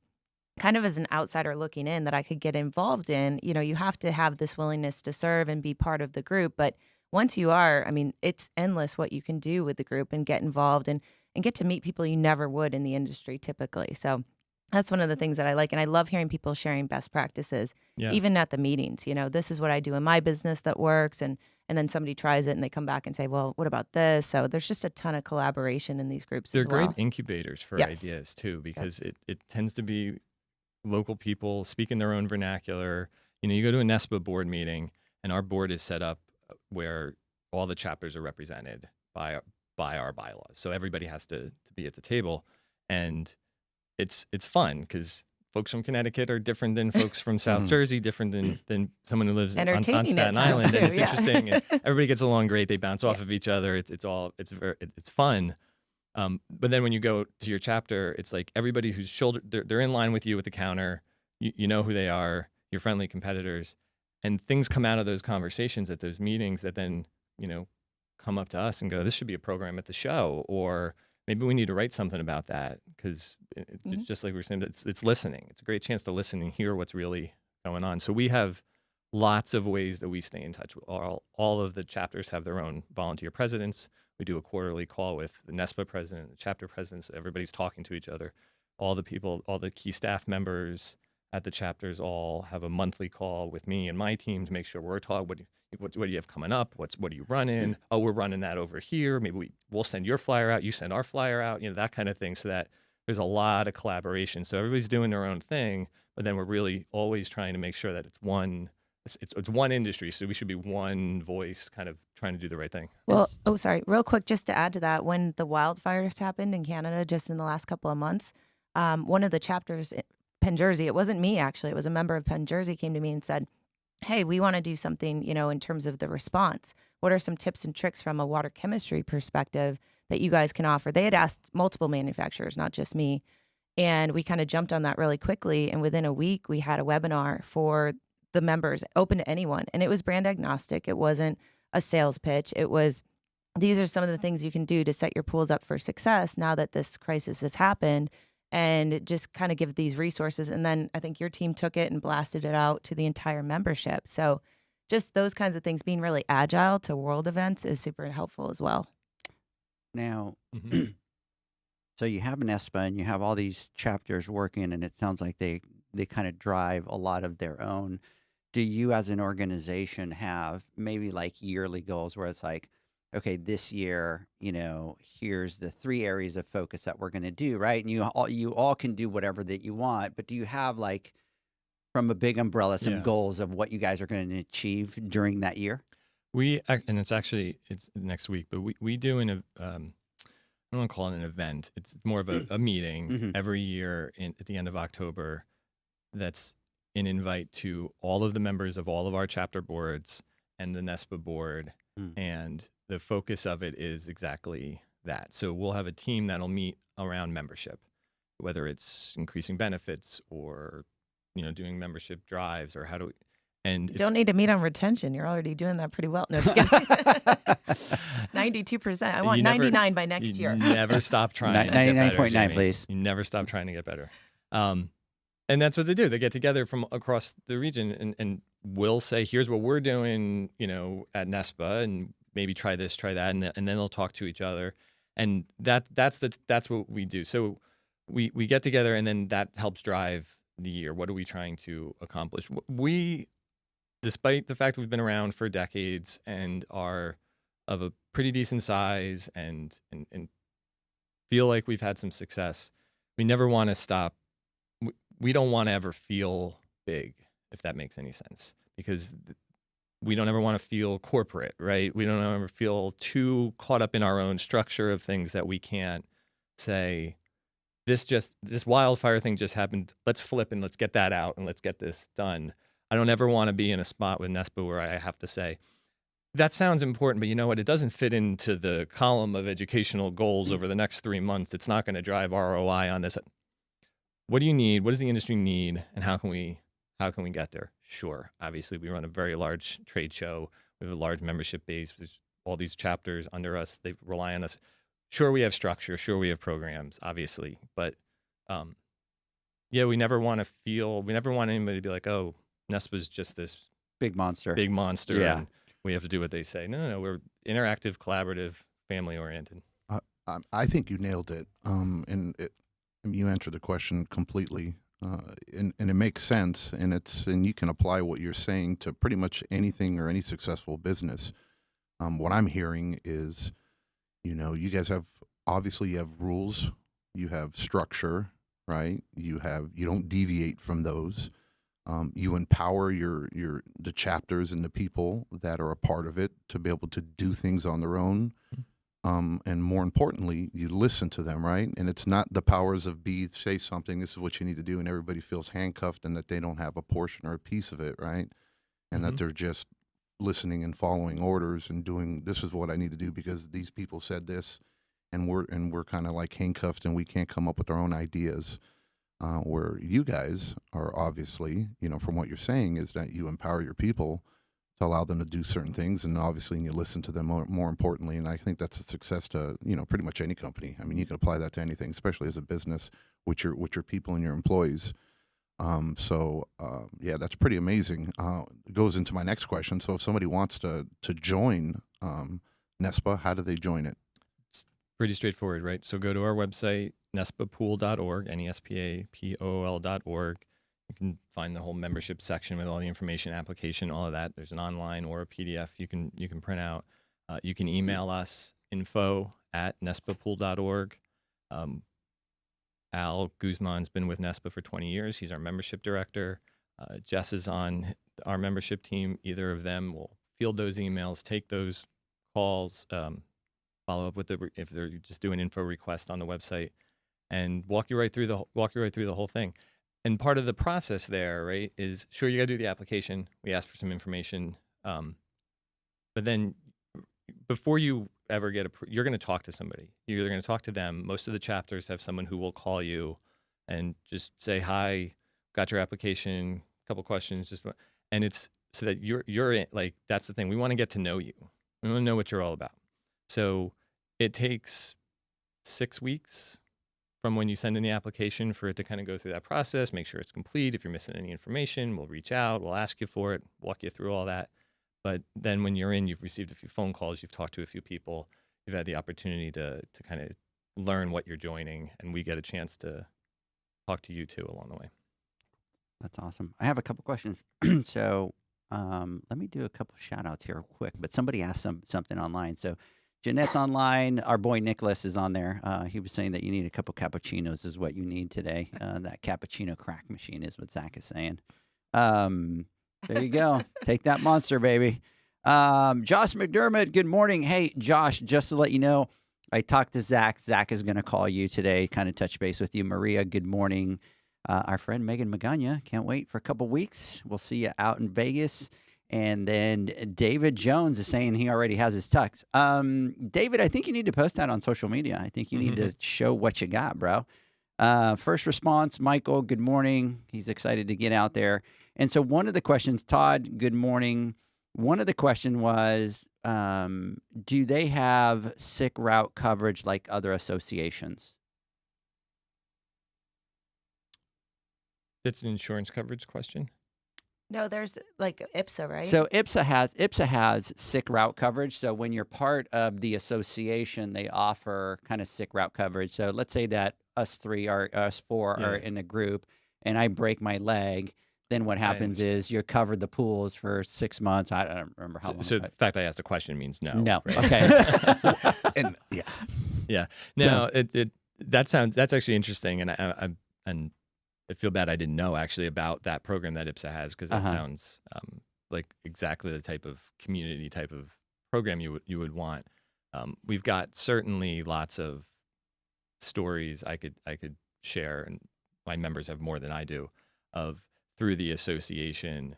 kind of as an outsider looking in that I could get involved in. You have to have this willingness to serve and be part of the group. But once you are, I mean, it's endless what you can do with the group and get involved and get to meet people you never would in the industry typically. So that's one of the things that I like. And I love hearing people sharing best practices, even at the meetings. This is what I do in my business that works. And then somebody tries it and they come back and say, well, what about this? So there's just a ton of collaboration in these groups They're as well. great incubators for ideas too, because it tends to be local people speaking their own vernacular. You go to a NESPA board meeting and our board is set up where all the chapters are represented by our bylaws. So everybody has to be at the table. And it's fun because folks from Connecticut are different than folks from South Jersey, different than someone who lives on Staten Island. And it's interesting. And everybody gets along great. They bounce off of each other. It's fun. But then when you go to your chapter, it's like everybody who's they're in line with you at the counter. You know who they are. You're friendly competitors, and things come out of those conversations at those meetings that then come up to us and go, "This should be a program at the show," or maybe we need to write something about that because it's just like we were saying. It's listening. It's a great chance to listen and hear what's really going on. So we have lots of ways that we stay in touch. All of the chapters have their own volunteer presidents. We do a quarterly call with the NESPA president, the chapter presidents. Everybody's talking to each other. All the people, all the key staff members at the chapters all have a monthly call with me and my team to make sure we're talking. What do you have coming up? What are you running? Oh, we're running that over here. Maybe we'll send your flyer out. You send our flyer out. That kind of thing. So that there's a lot of collaboration. So everybody's doing their own thing, but then we're really always trying to make sure that it's one industry, so we should be one voice kind of trying to do the right thing. Well, real quick, just to add to that, when the wildfires happened in Canada just in the last couple of months, one of the chapters, Penn Jersey, it wasn't me actually, it was a member of Penn Jersey came to me and said, hey, we want to do something, in terms of the response. What are some tips and tricks from a water chemistry perspective that you guys can offer? They had asked multiple manufacturers, not just me. And we kind of jumped on that really quickly. And within a week, we had a webinar for the members, open to anyone. And it was brand agnostic. It wasn't a sales pitch. It was, these are some of the things you can do to set your pools up for success now that this crisis has happened, and just kind of give these resources. And then I think your team took it and blasted it out to the entire membership. So just those kinds of things, being really agile to world events is super helpful as well. Now, so you have NESPA and you have all these chapters working, and it sounds like they they kind of drive a lot of their own. Do you as an organization have maybe like yearly goals where it's like, okay, this year, here's the 3 areas of focus that we're going to do, right? And you all can do whatever that you want, but do you have like from a big umbrella some Yeah. goals of what you guys are going to achieve during that year? And it's next week, but we do I don't want to call it an event. It's more of a meeting Mhm. every year at the end of October. That's an invite to all of the members of all of our chapter boards and the NESPA board. Mm. And the focus of it is exactly that. So we'll have a team that'll meet around membership, whether it's increasing benefits or, doing membership drives or how do we, and You it's don't need to meet on retention. You're already doing that pretty well. No, just kidding. 92%. I want You never- 99 by next year. never stop trying. to get better, 99.9, Jamie. please. You never stop trying to get better. And that's what they do. They get together from across the region and we'll say, here's what we're doing, at NESPA, and maybe try this, try that, and then they'll talk to each other. And that's what we do. So we get together, and then that helps drive the year. What are we trying to accomplish? We, despite the fact we've been around for decades and are of a pretty decent size and feel like we've had some success, we never want to stop. We don't want to ever feel big, if that makes any sense, because we don't ever want to feel corporate, right? We don't ever feel too caught up in our own structure of things that we can't say, this wildfire thing just happened. Let's flip and let's get that out and let's get this done. I don't ever want to be in a spot with NESPA where I have to say, that sounds important, but you know what? It doesn't fit into the column of educational goals over the next 3 months. It's not going to drive ROI on this. What do you need? What does the industry need? And how can we get there? Sure. Obviously, we run a very large trade show. We have a large membership base. There's all these chapters under us. They rely on us. Sure, we have structure. Sure, we have programs, obviously. But we never want anybody to be like, oh, NESPA's just this Big monster. Yeah. And we have to do what they say. No. We're interactive, collaborative, family-oriented. I think you nailed it. You answered the question completely, and it makes sense. And you can apply what you're saying to pretty much anything or any successful business. What I'm hearing is, you guys have rules, you have structure, right? You don't deviate from those. You empower the chapters and the people that are a part of it to be able to do things on their own. And more importantly, you listen to them, right? And it's not the powers of be, say something, this is what you need to do, and everybody feels handcuffed and that they don't have a portion or a piece of it, right? And that they're just listening and following orders and doing, this is what I need to do because these people said this, and we're kind of like handcuffed and we can't come up with our own ideas. Where you guys are obviously, from what you're saying, is that you empower your people to allow them to do certain things, and obviously you listen to them more importantly. And I think that's a success to pretty much any company. I mean, you can apply that to anything, especially as a business with your people and your employees. That's pretty amazing. It goes into my next question. So if somebody wants to join NESPA, how do they join it? It's pretty straightforward, right? So go to our website, nespapool.org, NESPAPOL.org. You can find the whole membership section with all the information, application, all of that. There's an online or a PDF you can print out. You can email us, info@nespapool.org. Al Guzman's been with NESPA for 20 years. He's our membership director. Jess is on our membership team. Either of them will field those emails, take those calls, follow up with if they're just doing info request on the website, and walk you right through the whole thing. And part of the process there, right, is sure you got to do the application. We ask for some information, but then before you ever you're going to talk to somebody. You're either going to talk to them. Most of the chapters have someone who will call you and just say, "Hi, got your application. A couple questions." And it's so that you're in, like, that's the thing. We want to get to know you. We want to know what you're all about. So it takes 6 weeks from when you send in the application for it to kind of go through that process, make sure it's complete. If you're missing any information, we'll reach out, we'll ask you for it, walk you through all that. But then when you're in, you've received a few phone calls, you've talked to a few people, you've had the opportunity to kind of learn what you're joining, and we get a chance to talk to you too along the way. That's awesome. I have a couple questions. So let me do a couple shout outs here real quick. But somebody asked something online. So Jeanette's online. Our boy Nicholas is on there. He was saying that you need a couple cappuccinos is what you need today. That cappuccino crack machine is what Zach is saying. There you go. Take that monster, baby. Josh McDermott, good morning. Hey, Josh, just to let you know, I talked to Zach. Zach is going to call you today, kind of touch base with you. Maria, good morning. Our friend Megan Magana, can't wait for a couple weeks. We'll see you out in Vegas. And then David Jones is saying he already has his tux. David, I think you need to post that on social media. I think you need to show what you got, bro. First response, Michael, good morning. He's excited to get out there. And so one of the questions, Todd, good morning. One of the question was, do they have sick route coverage like other associations? That's an insurance coverage question. No, there's like IPSA, right? So IPSA has sick route coverage. So when you're part of the association, they offer kind of sick route coverage. So let's say that us four are in a group, and I break my leg. Then what happens is you're covered the pools for 6 months. I don't remember how long. So the fact I asked the question means no. No. Right? Okay. And Yeah. No, that's actually interesting, and I feel bad I didn't know actually about that program that IPSA has, because that sounds like exactly the type of community type of program you would want. We've got certainly lots of stories I could share, and my members have more than I do, of through the association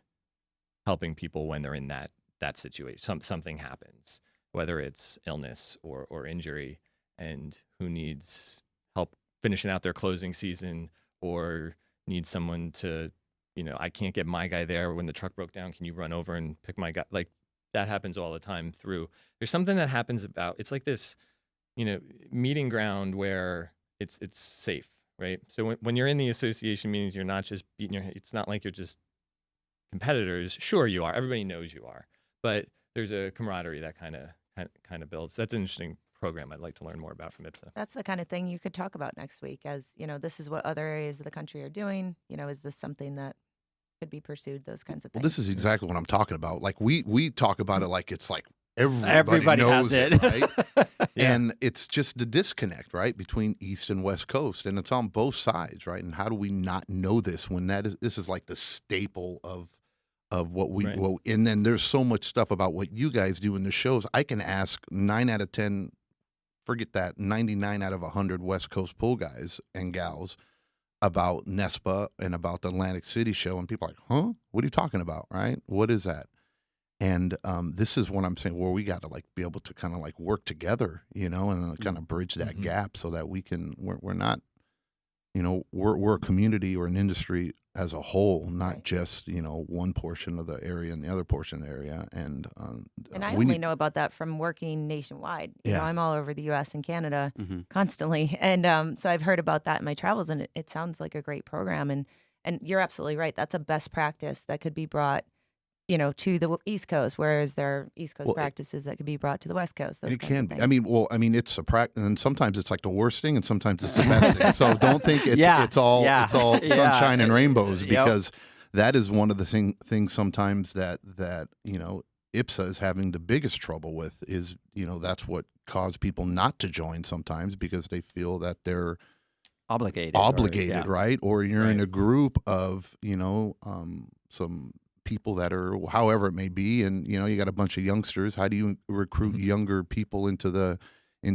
helping people when they're in that situation. Something happens, whether it's illness or injury, and who needs help finishing out their closing season, or needs someone to, I can't get my guy there when the truck broke down. Can you run over and pick my guy? Like, that happens all the time through. There's something that happens about, it's like this, meeting ground where it's safe, right? So when you're in the association meetings, you're not just beating your head. It's not like you're just competitors. Sure, you are. Everybody knows you are. But there's a camaraderie that kind of builds. That's an interesting program I'd like to learn more about from IPSA. That's the kind of thing you could talk about next week, as this is what other areas of the country are doing. Is this something that could be pursued? Those kinds of things. Well, this is exactly what I'm talking about. Like we talk about it like it's like everybody has knows it. right? Yeah. And it's just the disconnect, right, between East and West Coast, and it's on both sides, right? And how do we not know this when this is like the staple of what we Right. well, and then there's so much stuff about what you guys do in the shows. I can ask 9 out of 10, forget that, 99 out of 100 West Coast pool guys and gals about NESPA and about the Atlantic City show, and people are like, huh? What are you talking about, right? What is that? And this is what I'm saying, where we got to like be able to kind of like work together, and kind of bridge that gap so that we're not, we're a community or an industry as a whole, not just, one portion of the area and the other portion of the area. And I only know about that from working nationwide. I'm all over the U.S. and Canada constantly. And so I've heard about that in my travels, and it sounds like a great program. And you're absolutely right. That's a best practice that could be brought to the East Coast, whereas there are East Coast practices that could be brought to the West Coast. It can be. It's a practice, and sometimes it's like the worst thing, and sometimes it's the best thing. So don't think it's all sunshine and rainbows, because that is one of the things sometimes that IPSA is having the biggest trouble with is, that's what caused people not to join sometimes, because they feel that they're obligated, right? Or you're in a group of, some people that are however it may be, and you got a bunch of youngsters. How do you recruit younger people into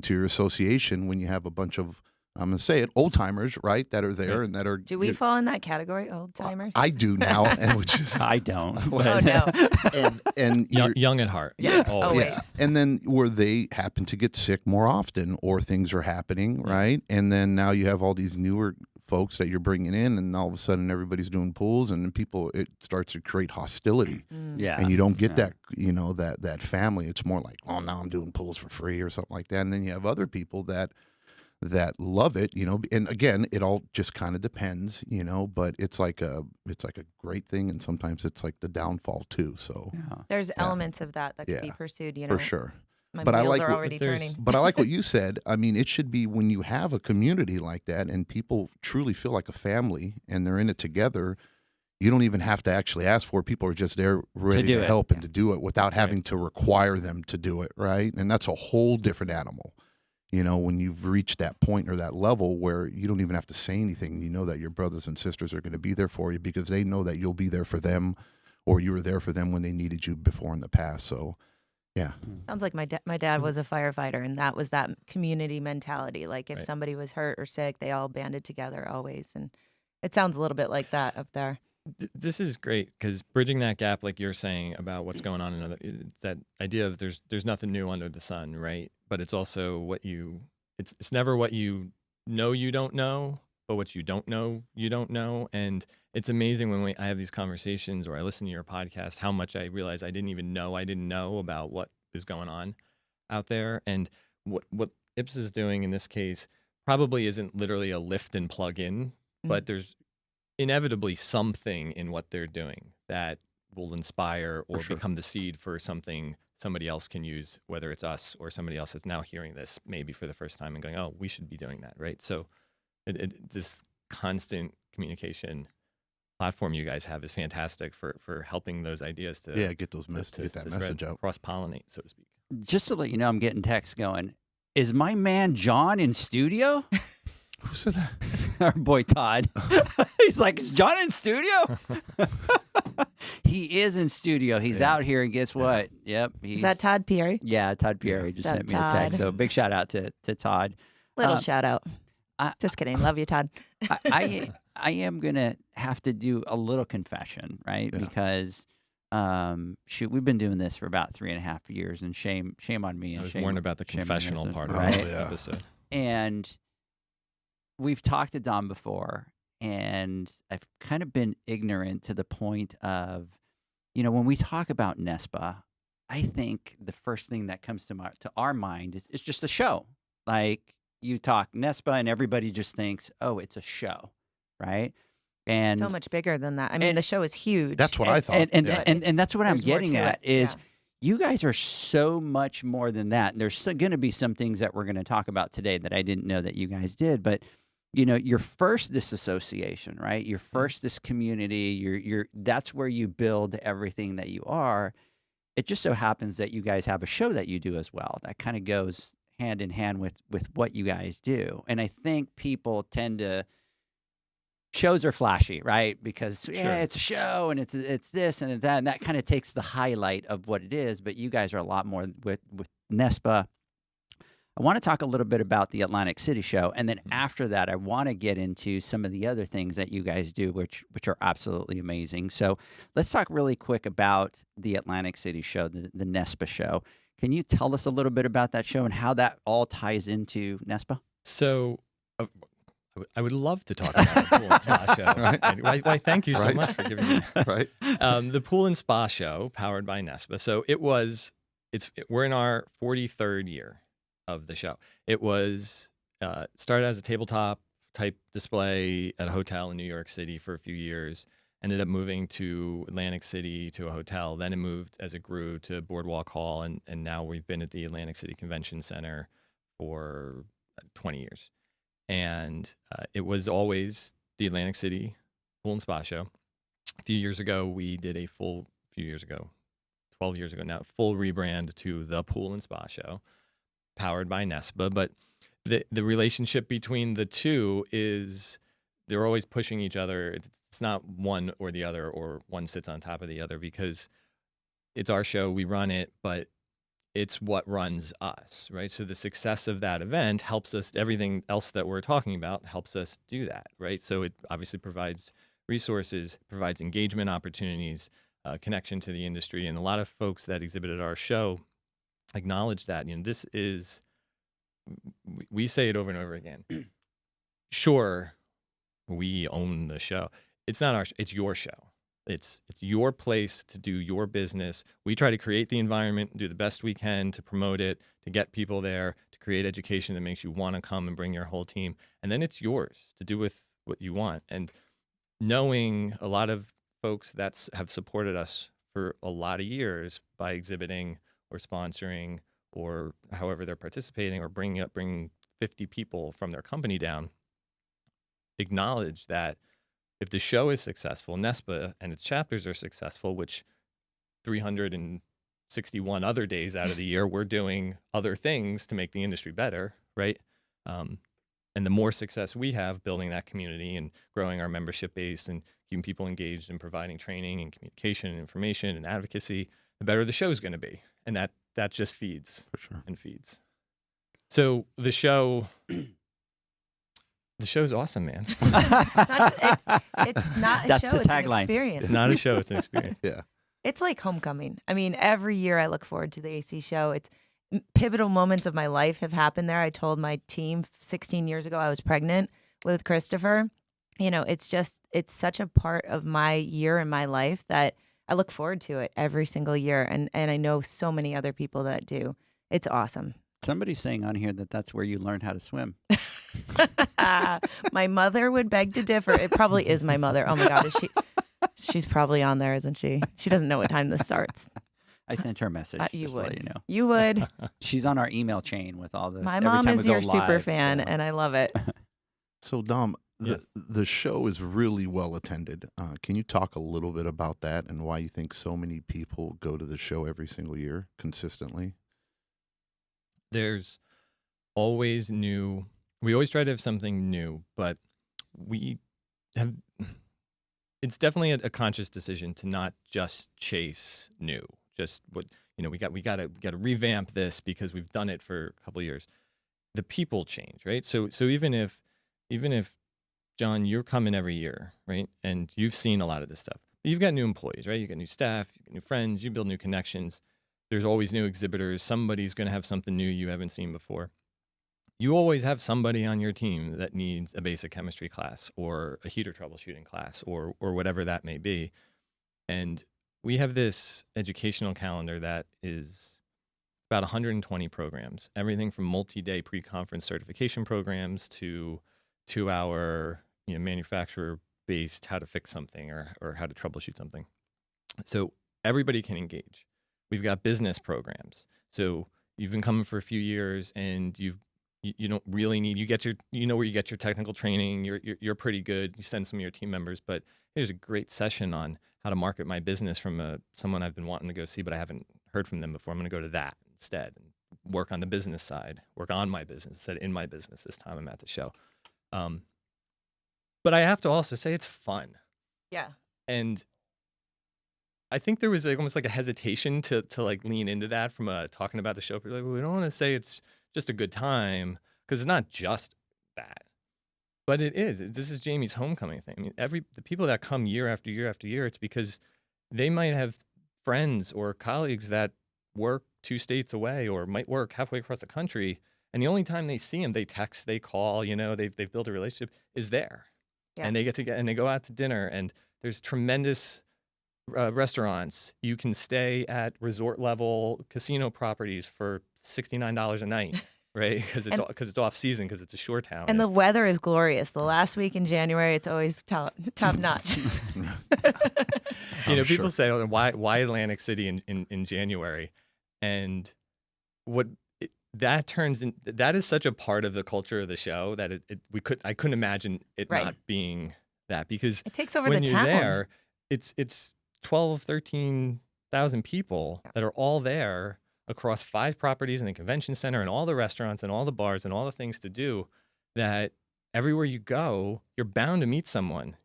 your association when you have a bunch of, I'm gonna say it, old timers, right, that are there and that are. Do we fall in that category, old timers? I do now, and which is I don't. Oh no. and young at heart. Yeah, always. Yeah. And then where they happen to get sick more often, or things are happening, right? And then now you have all these newer folks that you're bringing in, and all of a sudden everybody's doing pools, and then it starts to create hostility. Yeah. And you don't get that, that family. It's more like, oh, now I'm doing pools for free or something like that. And then you have other people that love it, and again, it all just kind of depends, but it's like a great thing, and sometimes it's like the downfall too. So there's elements of that could be pursued, for sure. My But wheels are already turning. But I like what you said. I mean, it should be when you have a community like that and people truly feel like a family and they're in it together, you don't even have to actually ask for it. People are just there ready do to it. help Yeah. and to do it without having to require them to do it, right? And that's a whole different animal. You know, when you've reached that point or that level where you don't even have to say anything, you know that your brothers and sisters are going to be there for you because they know that you'll be there for them, or you were there for them when they needed you before in the past. So, yeah. Sounds like my dad was a firefighter, and that was that community mentality. Like if Right. somebody was hurt or sick, they all banded together always. And it sounds a little bit like that up there. This is great because bridging that gap, like you're saying about what's going on in other, it's that idea of there's nothing new under the sun, right? But it's also it's never what you don't know, but what you don't know. And it's amazing when I have these conversations or I listen to your podcast, how much I realize I didn't know about what is going on out there. And what IPS is doing in this case probably isn't literally a lift and plug in, but there's inevitably something in what they're doing that will inspire or become the seed for something somebody else can use, whether it's us or somebody else that's now hearing this maybe for the first time and going, oh, we should be doing that, right? So this constant communication platform you guys have is fantastic for helping those ideas to Get those get that spread, message out. cross-pollinate, so to speak. Just to let you know, I'm getting texts going, is my man John in studio? Who said that? Our boy Todd. He's like, is John in studio? He is in studio. He's out here, and guess what? Yep. Is that Todd Pierre? Yeah, Todd Pierre just Shout sent me out a text. Todd. So big shout out to Todd. Little shout out. I- Just kidding. Love you, Todd. I am gonna have to do a little confession, right? Yeah. Because shoot, we've been doing this for about 3.5 years, and shame on me. I And was shame, warned about the shame on confessional yours, part of right? the episode. And we've talked to Dom before, and I've kind of been ignorant to the point of, when we talk about NESPA, I think the first thing that comes to our mind is just a show. Like you talk NESPA, and everybody just thinks, oh, it's a show, right? And So much bigger than that. I mean, and- the show is huge. That's what I thought. and Yeah. and that's what I'm There's more getting to at it. is Yeah. you guys are so much more than that. And there's going to be some things that we're going to talk about today that I didn't know that you guys did. But you're first this association, right? You're first this community. You're that's where you build everything that you are. It just so happens that you guys have a show that you do as well. That kind of goes hand in hand with what you guys do. And I think people tend to. Shows are flashy, right? Because it's a show and it's this and that, and that kind of takes the highlight of what it is. But you guys are a lot more with NESPA. I want to talk a little bit about the Atlantic City show, and then after that, I want to get into some of the other things that you guys do, which are absolutely amazing. So let's talk really quick about the Atlantic City show, the NESPA show. Can you tell us a little bit about that show and how that all ties into NESPA? So I would love to talk about the Pool and Spa show. Right. And why, thank you so Right. much for giving me Right? the Pool and Spa show powered by NESPA. So we're in our 43rd year of the show. It was started as a tabletop type display at a hotel in New York City for a few years. Ended up moving to Atlantic City to a hotel. Then it moved as it grew to Boardwalk Hall, and now we've been at the Atlantic City Convention Center for 20 years. And it was always the Atlantic City Pool and Spa show. A few years ago, we did 12 years ago now, full rebrand to the Pool and Spa show, powered by NESPA. But the relationship between the two is they're always pushing each other. It's not one or the other, or one sits on top of the other, because it's our show, we run it, but it's what runs us, right? So the success of that event helps us, everything else that we're talking about helps us do that, right? So it obviously provides resources, provides engagement opportunities, connection to the industry. And a lot of folks that exhibited our show acknowledge that. This is, we say it over and over again. Sure, we own the show. It's not it's your show. It's your place to do your business. We try to create the environment, do the best we can to promote it, to get people there, to create education that makes you want to come and bring your whole team. And then it's yours to do with what you want. And knowing a lot of folks that have supported us for a lot of years by exhibiting or sponsoring or however they're participating or bringing 50 people from their company down, acknowledge that if the show is successful, NESPA and its chapters are successful, which 361 other days out of the year, we're doing other things to make the industry better, right? And the more success we have building that community and growing our membership base and keeping people engaged and providing training and communication and information and advocacy, the better the show's going to be. And that just feeds For sure. and feeds. So the show's awesome, man. It's not a That's show, the it's an tagline. experience. It's not a show, it's an experience. Yeah. It's like homecoming. I mean, every year I look forward to the AC show. It's pivotal moments of my life have happened there. I told my team 16 years ago I was pregnant with Christopher. You know, it's such a part of my year and my life that I look forward to it every single year. And I know so many other people that do. It's awesome. Somebody's saying on here that that's where you learned how to swim. My mother would beg to differ. It probably is my mother. Oh my God, she's probably on there, isn't she? She doesn't know what time this starts. I sent her a message. You just to would. let you know. You would. She's on our email chain with all the. My every mom time we is go your super live, fan, so- and I love it. So Dom, Yeah. the show is really well attended. Can you talk a little bit about that and why you think so many people go to the show every single year consistently? There's always new. We always try to have something new, but we have. It's definitely a conscious decision to not just chase new. Just what we got to revamp this because we've done it for a couple of years. The people change, right? So even if John, you're coming every year, right, and you've seen a lot of this stuff. You've got new employees, right? You got new staff, you got new friends, you build new connections. There's always new exhibitors. Somebody's going to have something new you haven't seen before. You always have somebody on your team that needs a basic chemistry class or a heater troubleshooting class or whatever that may be. And we have this educational calendar that is about 120 programs, everything from multi-day pre-conference certification programs to 2-hour manufacturer-based how to fix something or how to troubleshoot something. So everybody can engage. We've got business programs. So you've been coming for a few years and you don't really need, you know where you get your technical training, you're pretty good, you send some of your team members, but here's a great session on how to market my business from someone I've been wanting to go see, but I haven't heard from them before. I'm going to go to that instead and work on the business side, work on my business instead of in my business this time I'm at the show. But I have to also say it's fun. Yeah. And I think there was almost like a hesitation to like lean into that from talking about the show. People are like, we don't want to say it's just a good time because it's not just that, but it is. This is Jamie's homecoming thing. I mean, the people that come year after year after year, it's because they might have friends or colleagues that work 2 states away or might work halfway across the country, and the only time they see them, they text, they call. They've built a relationship is there, and they and they go out to dinner, and there's tremendous restaurants. You can stay at resort level casino properties for $69 a night, right? Because it's off season because it's a shore town. And the weather is glorious. The last week in January, it's always top notch. People say, "Oh, why Atlantic City in January?" And that is such a part of the culture of the show that I couldn't imagine it Right. not being that, because It takes over when the you're town. there, it's 12, 13,000 people that are all there across 5 properties in the convention center and all the restaurants and all the bars and all the things to do, that everywhere you go, you're bound to meet someone.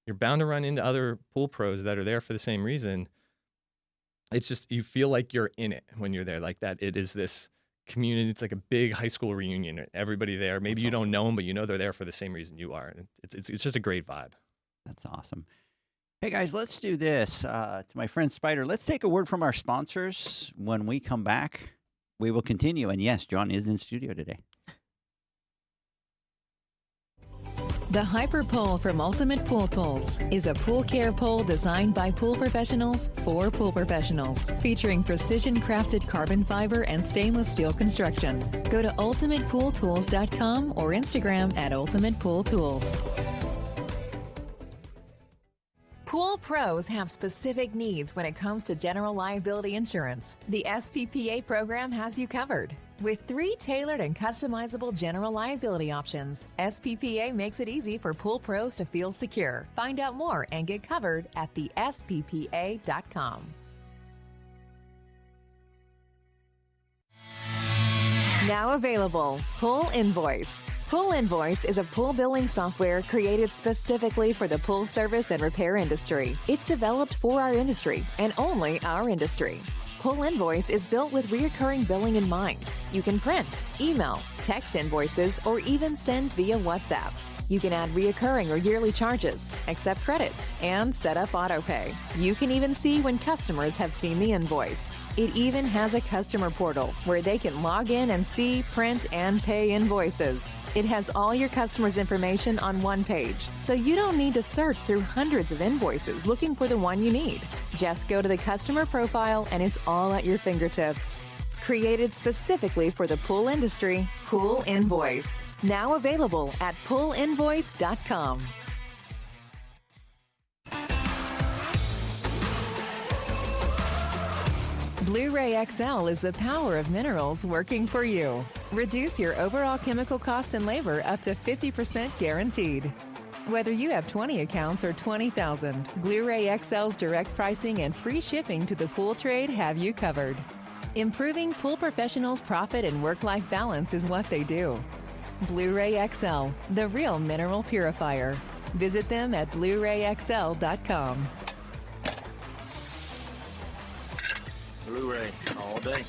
You're bound to run into other pool pros that are there for the same reason. It's just, you feel like you're in it when you're there like that. It is this community. It's like a big high school reunion. Everybody there. Maybe you don't know them, but you know they're there for the same reason you are. It's just a great vibe. That's awesome. Hey guys, let's do this. To my friend Spider, let's take a word from our sponsors. When we come back, we will continue. And yes, John is in studio today. The Hyper Pole from Ultimate Pool Tools is a pool care pole designed by pool professionals for pool professionals, featuring precision-crafted carbon fiber and stainless steel construction. Go to ultimatepooltools.com or Instagram at Ultimate Pool Tools. Pool pros have specific needs when it comes to general liability insurance. The SPPA program has you covered. With 3 tailored and customizable general liability options, SPPA makes it easy for pool pros to feel secure. Find out more and get covered at thesppa.com. Now available, Pool Invoice. Pool Invoice is a pool billing software created specifically for the pool service and repair industry. It's developed for our industry and only our industry. Pool Invoice is built with recurring billing in mind. You can print, email, text invoices, or even send via WhatsApp. You can add reoccurring or yearly charges, accept credits, and set up autopay. You can even see when customers have seen the invoice. It even has a customer portal where they can log in and see, print, and pay invoices. It has all your customers' information on one page, so you don't need to search through hundreds of invoices looking for the one you need. Just go to the customer profile and it's all at your fingertips. Created specifically for the pool industry, Pool Invoice. Now available at poolinvoice.com. Blu-ray XL is the power of minerals working for you. Reduce your overall chemical costs and labor up to 50% guaranteed. Whether you have 20 accounts or 20,000, Blu-ray XL's direct pricing and free shipping to the pool trade have you covered. Improving pool professionals' profit and work-life balance is what they do. Blu-ray XL, the real mineral purifier. Visit them at BluRayXL.com. Blu-ray all day.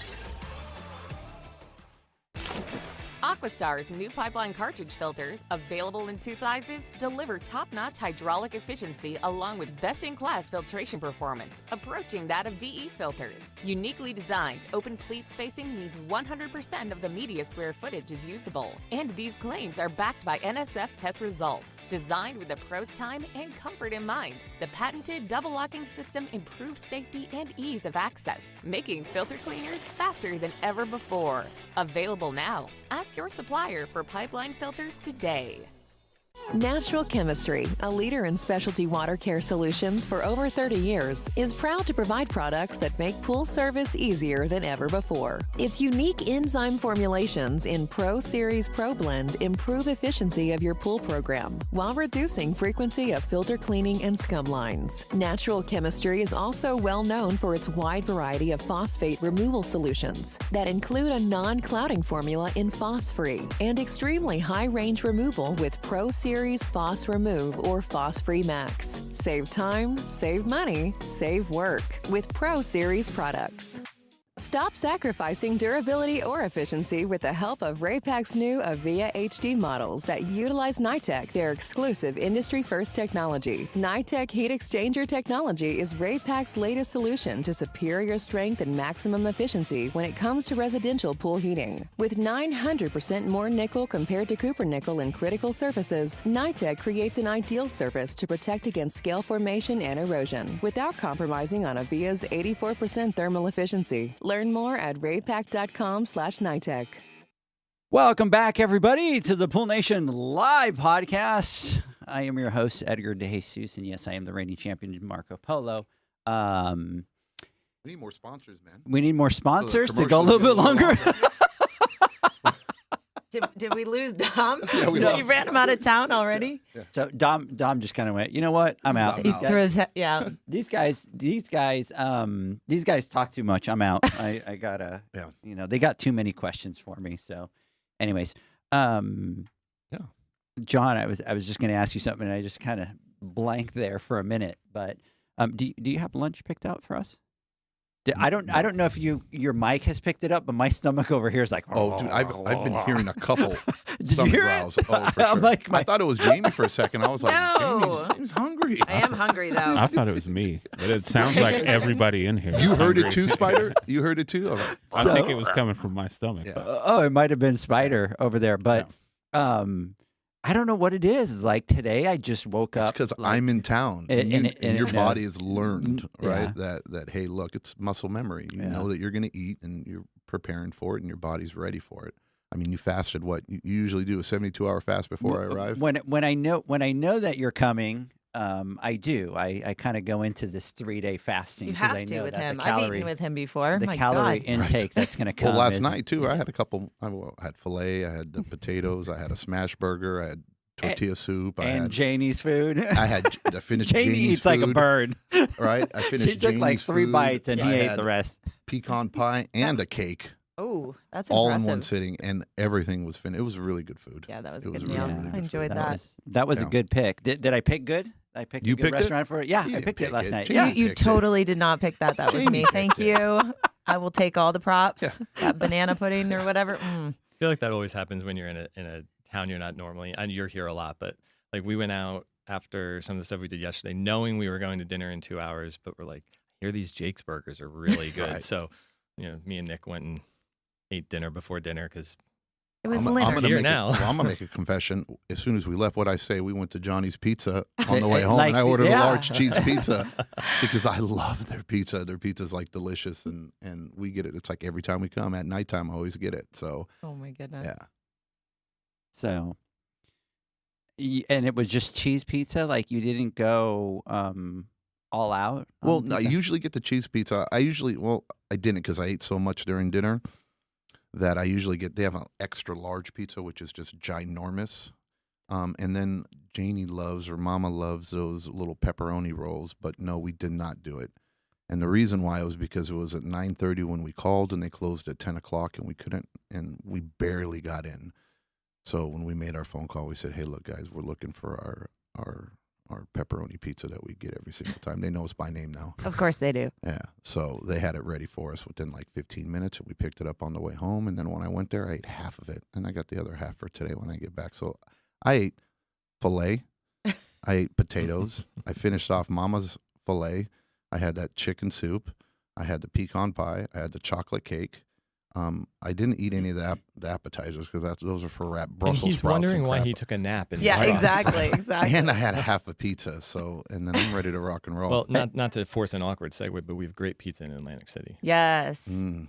Aquastar's new pipeline cartridge filters, available in 2 sizes, deliver top-notch hydraulic efficiency along with best-in-class filtration performance, approaching that of DE filters. Uniquely designed, open pleat spacing means 100% of the media square footage is usable. And these claims are backed by NSF test results. Designed with the pro's time and comfort in mind, the patented double-locking system improves safety and ease of access, making filter cleaners faster than ever before. Available now. Ask your supplier for pipeline filters today. Natural Chemistry, a leader in specialty water care solutions for over 30 years, is proud to provide products that make pool service easier than ever before. Its unique enzyme formulations in Pro Series Pro Blend improve efficiency of your pool program while reducing frequency of filter cleaning and scum lines. Natural Chemistry is also well known for its wide variety of phosphate removal solutions that include a non-clouding formula in Phos-Free and extremely high-range removal with Pro Series Phos Remove or Phos Free Max. Save time, save money, save work with Pro Series products. Stop sacrificing durability or efficiency with the help of Raypak's new Avia HD models that utilize NITEC, their exclusive industry-first technology. NITEC heat exchanger technology is Raypak's latest solution to superior strength and maximum efficiency when it comes to residential pool heating. With 900% more nickel compared to copper nickel in critical surfaces, NITEC creates an ideal surface to protect against scale formation and erosion without compromising on Avia's 84% thermal efficiency. Learn more at raypak.com/NITEC. Welcome back, everybody, to the Pool Nation Live podcast. I am your host, Edgar DeJesus, and yes, I am the reigning champion, Marco Polo. We need more sponsors, man. We need more sponsors So the to go a little bit longer. Did we lose Dom? Yeah, we You lost. ran him out of town already? So Dom just kind of went, you know what? I'm out. I'm He out. threw his yeah. These guys talk too much. I'm out. I gotta, Yeah. they got too many questions for me. So, anyways, John, I was just gonna ask you something, and I just kind of blanked there for a minute. But do you have lunch picked out for us? I don't know if your mic has picked it up, but my stomach over here is like, Oh, dude, I've been hearing a couple Did you stomach hear it? growls. Oh, for I'm sure. like, I thought it was Jamie for a second. I was like, No. Jamie's hungry. I am hungry though. I thought it was me, but it sounds like everybody in here. You is heard it hungry. too, Spider? You heard it too? I think it was coming from my stomach. Yeah. Oh, it might have been Spider over there, but I don't know what it is. It's like today I just woke It's up. because like, I'm in town, And- and your and, body has learned, right? yeah. That hey, look, it's muscle memory. You know that you're going to eat, and you're preparing for it, and your body's ready for it. I mean, you fasted what? You usually do a 72-hour fast before I arrive. When I know that you're coming, I do. I kind of go into this 3-day fasting You because have I to know with that him. the I've calorie, eaten with him before. the My calorie God. intake that's going to come. Well, last is- night too, I had a couple. I had filet. I had the potatoes. I had a smash burger. I had tortilla soup. I and had. Janie's food. I finished Janie Janie's eats like a food, bird. Right? I finished. She took like Janie's 3 food. bites and I he ate had the rest. pecan pie and a cake, Oh, that's all impressive. in one sitting, and everything was finished. It was really good food. Yeah, that was a It good was meal. really, really I good enjoyed food. that. That was a Yeah. good pick. Did I pick good? I picked You a good picked it? restaurant for it. Yeah, You I didn't picked it pick last it. night. Janie Yeah. You picked it. totally did not pick that. That was Jamie me. picked Thank it. you. I will take all the props. Yeah. That banana pudding or whatever. I feel like that always happens when you're in a town you're not normally, and you're here a lot, but like we went out after some of the stuff we did yesterday, knowing we were going to dinner in 2 hours, but we're like, I hear these Jake's burgers are really good. Right. So, me and Nick went and ate dinner before dinner because It was I'm Leonard. gonna Here make now. I'm gonna make a confession. As soon as we left, what I say, we went to Johnny's Pizza on the way home, Like, and I ordered yeah. a large cheese pizza because I love their pizza. Their pizza's like delicious, and we get it. It's like every time we come at nighttime, I always get it. So Oh my goodness. yeah, So, and it was just cheese pizza. Like you didn't go all out. on well, the I pizza? usually get the cheese pizza. I didn't because I ate so much during dinner that I usually get. They have an extra large pizza, which is just ginormous. And then Janie loves, or Mama loves, those little pepperoni rolls. But no, we did not do it. And the reason why was because it was at 9:30 when we called, and they closed at 10 o'clock, and we couldn't, and we barely got in. So when we made our phone call, we said, "Hey, look, guys, we're looking for our pepperoni pizza that we get every single time." They know us by name now. Of course they do. Yeah. So they had it ready for us within like 15 minutes, and we picked it up on the way home. And then when I went there, I ate half of it, and I got the other half for today when I get back. So I ate filet. I ate potatoes. I finished off Mama's filet. I had that chicken soup. I had the pecan pie. I had the chocolate cake. I didn't eat any of the appetizers because those are for Brussels and he's sprouts. wondering and why crap. he took a nap. In Yeah, the truck. exactly. Exactly. And I had half a pizza. So, and then I'm ready to rock and roll. Well, not to force an awkward segue, but we have great pizza in Atlantic City, Yes. Mm.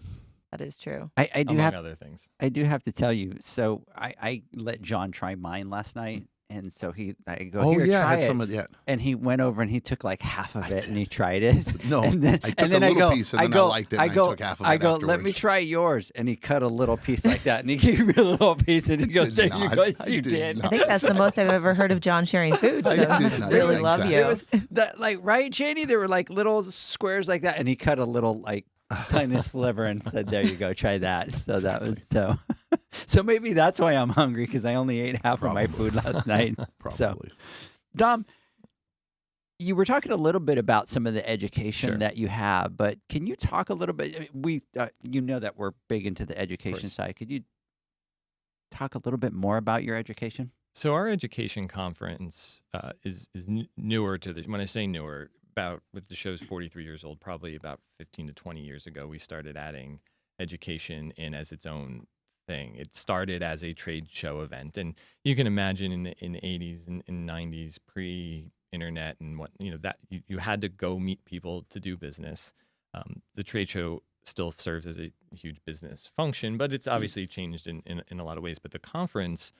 That is true. I do among have other things. I do have to tell you. So I let John try mine last night, and so I go, Oh, here, yeah. I try had it. some of that. And he went over and he took like half of I it and did. he tried it. No, and then, I took and then a I little go, piece and then I liked it, and I took half of it I go, let me afterwards." try yours. And he cut a little piece like that, and he gave me a little piece, and he goes, did there you not. go, I you did did. I think that's the most I've ever heard of John sharing food. So I he did must not. really Yeah, love exactly. you. It was that, like, right, Janie? There were like little squares like that, and he cut a little like tiny sliver and said, "There you go, try that." So that was so. So maybe that's why I'm hungry because I only ate half of my food last night. Probably. Dom, you were talking a little bit about some of the education Sure. that you have, but can you talk a little bit? You know that we're big into the education course. side. Could you talk a little bit more about your education? So our education conference is newer to the. When I say newer, about with the show's 43 years old, probably about 15 to 20 years ago, we started adding education in as its own thing. It started as a trade show event, and you can imagine in the 80s and 90s, pre-internet and what that you had to go meet people to do business. The trade show still serves as a huge business function, but it's obviously changed in a lot of ways. But the conference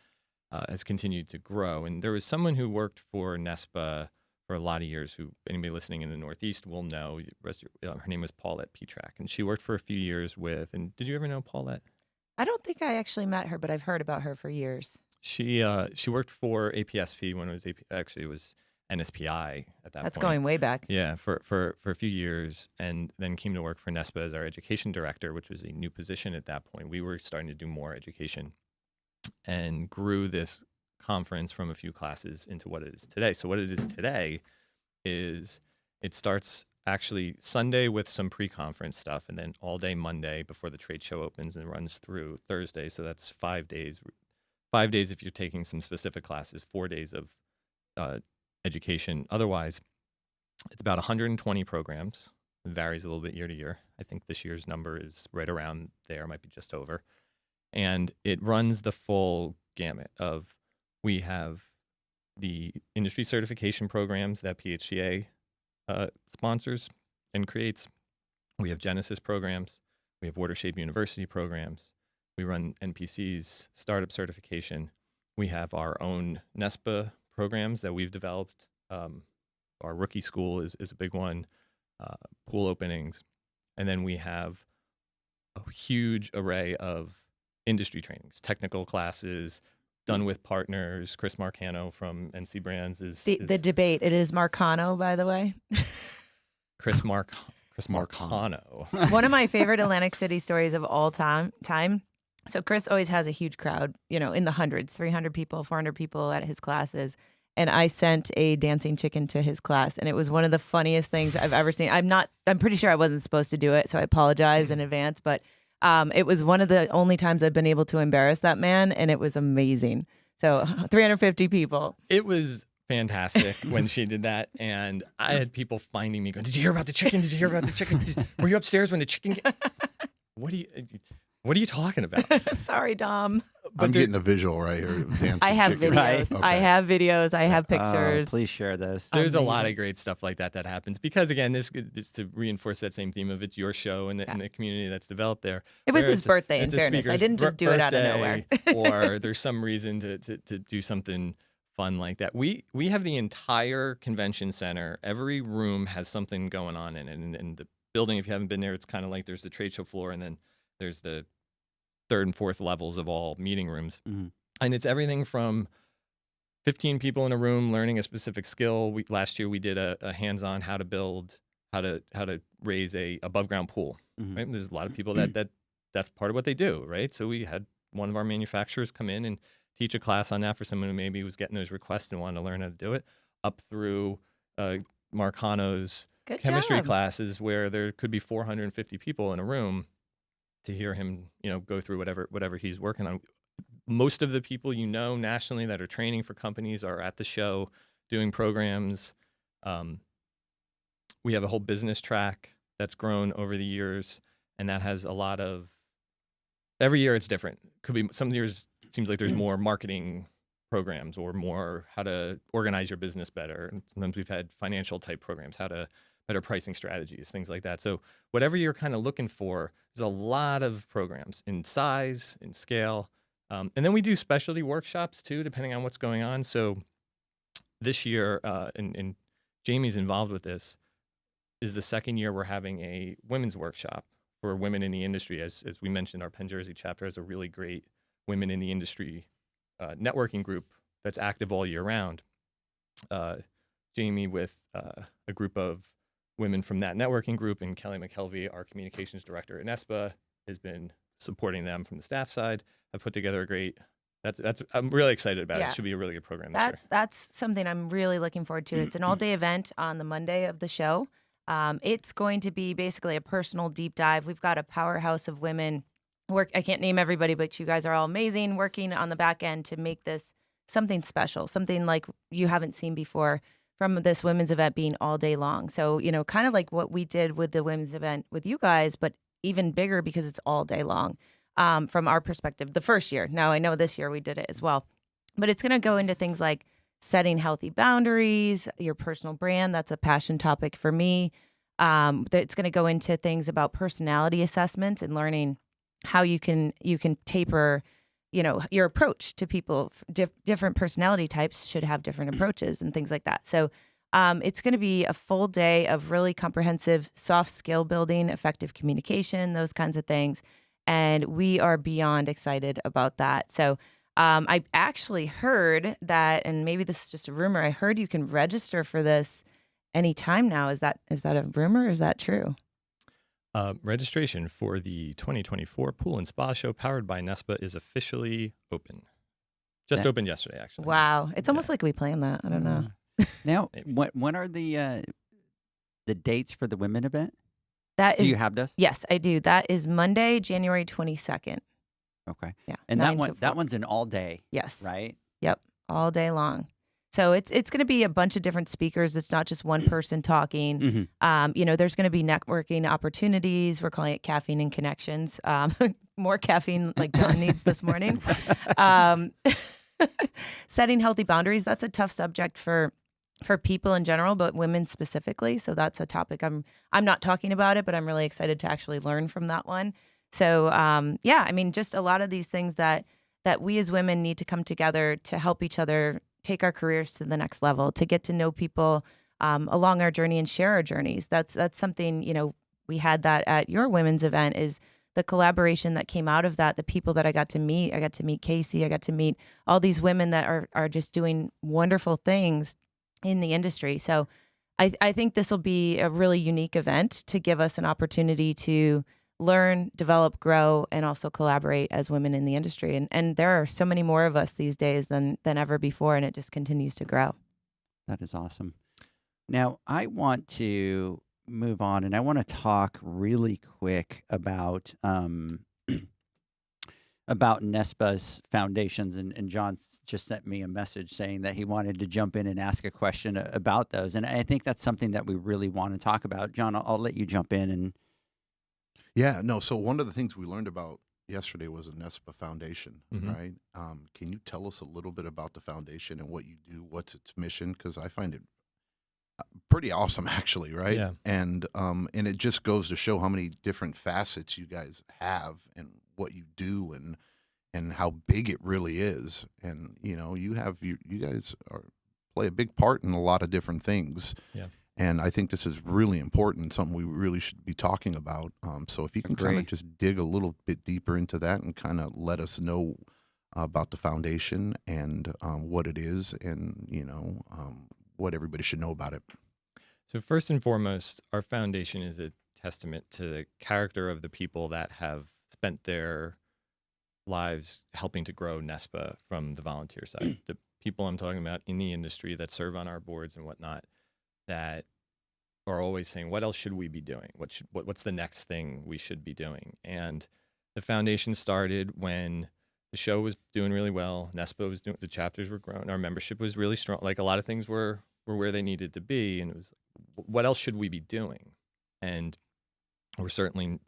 has continued to grow. And there was someone who worked for NESPA for a lot of years who anybody listening in the Northeast will know. Her name was Paulette Petrak, and she worked for a few years with, and did you ever know Paulette? I don't think I actually met her, but I've heard about her for years. She worked for APSP when it was it was NSPI at that That's point. going way back. Yeah, for a few years, and then came to work for NESPA as our education director, which was a new position at that point. We were starting to do more education and grew this conference from a few classes into what it is today. So what it is today is it starts actually Sunday with some pre-conference stuff, and then all day Monday before the trade show opens, and runs through Thursday. So that's 5 days. 5 days if you're taking some specific classes, 4 days of education. Otherwise, it's about 120 programs. It varies a little bit year to year. I think this year's number is right around there, might be just over. And it runs the full gamut of, we have the industry certification programs that PHCA sponsors and creates. We have Genesis programs. We have Watershed University programs. We run NPC's startup certification. We have our own NESPA programs that we've developed our rookie school is a big one, pool openings. And then we have a huge array of industry trainings, technical classes done with partners. Chris Marcano from NC Brands is the debate. It is Marcano, by the way. Chris Marcano. One of my favorite Atlantic City stories of all time. So Chris always has a huge crowd, in the hundreds, 300 people, 400 people at his classes. And I sent a dancing chicken to his class, and it was one of the funniest things I've ever seen. I'm pretty sure I wasn't supposed to do it, so I apologize in advance. But it was one of the only times I've been able to embarrass that man, and it was amazing. So 350 people. It was fantastic when she did that, and I had people finding me going, "Did you hear about the chicken? Did you hear about the chicken? Were you upstairs when the chicken?" What are you talking about? Sorry, Dom. I'm getting a visual right here. Dancing I have chicken. videos. Right. Okay. I have videos. I have pictures. Please share those. There's a lot of great stuff like that happens because, again, this just to reinforce that same theme of it's your show and the community that's developed there. It was where his birthday, in it's a fairness. I speaker's didn't just do it out of nowhere. Or there's some reason to do something fun like that. We have the entire convention center. Every room has something going on in it. And the building, if you haven't been there, it's kind of like there's the trade show floor and then there's the third and fourth levels of all meeting rooms. Mm-hmm. And it's everything from 15 people in a room learning a specific skill. Last year we did a hands-on how to raise a above ground pool. Mm-hmm. Right? There's a lot of people that's part of what they do, right? So we had one of our manufacturers come in and teach a class on that for someone who maybe was getting those requests and wanted to learn how to do it, up through Marcano's Good chemistry job. classes where there could be 450 people in a room to hear him, go through whatever he's working on. Most of the people nationally that are training for companies are at the show doing programs. We have a whole business track that's grown over the years, and that has a lot of. Every year it's different. Could be some years it seems like there's more marketing programs or more how to organize your business better. And sometimes we've had financial type programs, how to better pricing strategies, things like that. So whatever you're kind of looking for, there's a lot of programs in size, in scale. And then we do specialty workshops too, depending on what's going on. So this year, and Jamie's involved with this, is the second year we're having a women's workshop for women in the industry. As we mentioned, our Penn Jersey chapter has a really great women in the industry networking group that's active all year round. Jamie with a group of women from that networking group, and Kelly McKelvey, our communications director at NESPA, has been supporting them from the staff side. Have put together a great. I'm really excited about it. It should be a really good program this year. That's something I'm really looking forward to. It's an all-day event on the Monday of the show. It's going to be basically a personal deep dive. We've got a powerhouse of women. I can't name everybody, but you guys are all amazing, working on the back end to make this something special, something like you haven't seen before from this women's event being all day long. So, kind of like what we did with the women's event with you guys, but even bigger because it's all day long from our perspective, the first year. Now, I know this year we did it as well, but it's going to go into things like setting healthy boundaries, your personal brand. That's a passion topic for me. It's going to go into things about personality assessments and learning how you can taper, your approach to people. Different personality types should have different approaches and things like that. So it's going to be a full day of really comprehensive soft skill building, effective communication, those kinds of things. And we are beyond excited about that. So I actually heard that, and maybe this is just a rumor, I heard you can register for this anytime now. Is that a rumor or is that true? Registration for the 2024 Pool and Spa Show powered by NESPA is officially open. Just opened yesterday, actually. Wow. It's almost like we planned that. I don't know. Now, when are the dates for the women event? Do you have those? Yes, I do. That is Monday, January 22nd. Okay. Yeah. And 9 to 4. that one's an all day. Yes. Right? Yep. All day long. So it's going to be a bunch of different speakers. It's not just one person talking. Mm-hmm. There's going to be networking opportunities. We're calling it caffeine and connections. More caffeine like John needs this morning. Setting healthy boundaries. That's a tough subject for people in general, but women specifically. So that's a topic I'm not talking about it, but I'm really excited to actually learn from that one. So just a lot of these things that we as women need to come together to help each other take our careers to the next level, to get to know people along our journey and share our journeys. That's something, we had that at your women's event, is the collaboration that came out of that, the people that I got to meet. I got to meet Casey. I got to meet all these women that are just doing wonderful things in the industry. So I think this will be a really unique event to give us an opportunity to learn, develop, grow, and also collaborate as women in the industry. And there are so many more of us these days than ever before, and it just continues to grow. That is awesome. Now, I want to move on, and I want to talk really quick about NESPA's foundations. And John just sent me a message saying that he wanted to jump in and ask a question about those. And I think that's something that we really want to talk about. John, I'll let you jump in. And Yeah, no. So one of the things we learned about yesterday was a NESPA foundation, Mhm. right? Can you tell us a little bit about the foundation and what you do? What's its mission? Because I find it pretty awesome, actually, right? Yeah. And it just goes to show how many different facets you guys have and what you do and how big it really is. And you guys play a big part in a lot of different things. Yeah. And I think this is really important, something we really should be talking about. So if you can kind Agree. of just dig a little bit deeper into that and kind of let us know about the foundation and what it is and, what everybody should know about it. So first and foremost, our foundation is a testament to the character of the people that have spent their lives helping to grow NESPA from the volunteer side. The people I'm talking about in the industry that serve on our boards and whatnot, that are always saying, what else should we be doing? What's the next thing we should be doing? And the foundation started when the show was doing really well. NESPA was doing, the chapters were growing. Our membership was really strong. Like a lot of things were where they needed to be. And it was, what else should we be doing? And we're certainly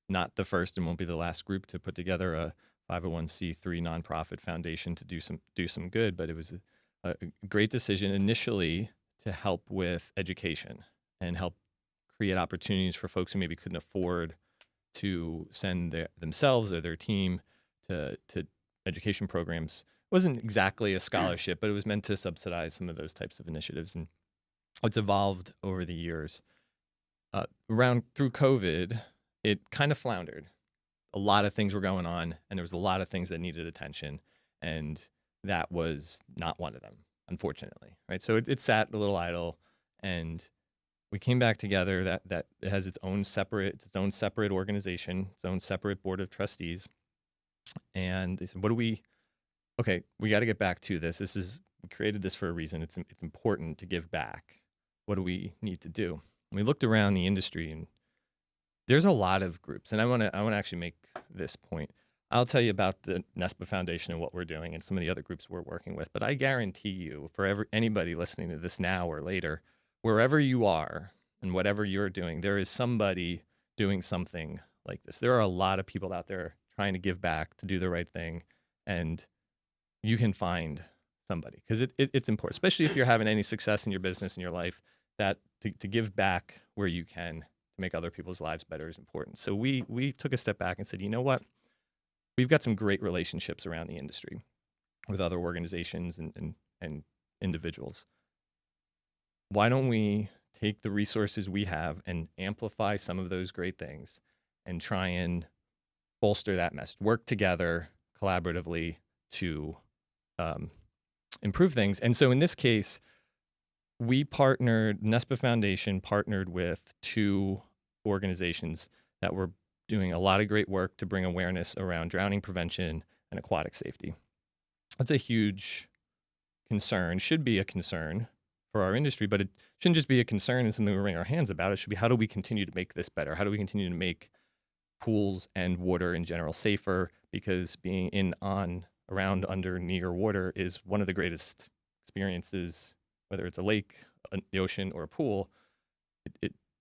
not the first and won't be the last group to put together a 501c3 nonprofit foundation to do some good. But it was a great decision initially to help with education and help create opportunities for folks who maybe couldn't afford to send themselves or their team to education programs. It wasn't exactly a scholarship, but it was meant to subsidize some of those types of initiatives. And it's evolved over the years. Through COVID, it kind of floundered. A lot of things were going on, and there was a lot of things that needed attention, and that was not one of them, unfortunately, right? So it sat a little idle, and we came back together. That it has its own separate organization, its own separate board of trustees, and they said, okay, we got to get back to this. We created this for a reason. It's important to give back. What do we need to do? And we looked around the industry, and there's a lot of groups. And I want to actually make this point. I'll tell you about the NESPA Foundation and what we're doing and some of the other groups we're working with. But I guarantee you, for anybody listening to this now or later, wherever you are and whatever you're doing, there is somebody doing something like this. There are a lot of people out there trying to give back, to do the right thing, and you can find somebody, because it's important, especially if you're having any success in your business in your life, that to give back where you can to make other people's lives better is important. So we took a step back and said, you know what? We've got some great relationships around the industry with other organizations and individuals. Why don't we take the resources we have and amplify some of those great things and try and bolster that message, work together collaboratively to improve things. And so in this case, NESPA Foundation partnered with two organizations that were doing a lot of great work to bring awareness around drowning prevention and aquatic safety. That's a huge concern, should be a concern for our industry, but it shouldn't just be a concern and something we wring our hands about. It should be, how do we continue to make this better? How do we continue to make pools and water in general safer? Because being in, on, around, under, near water is one of the greatest experiences, whether it's a lake, the ocean, or a pool.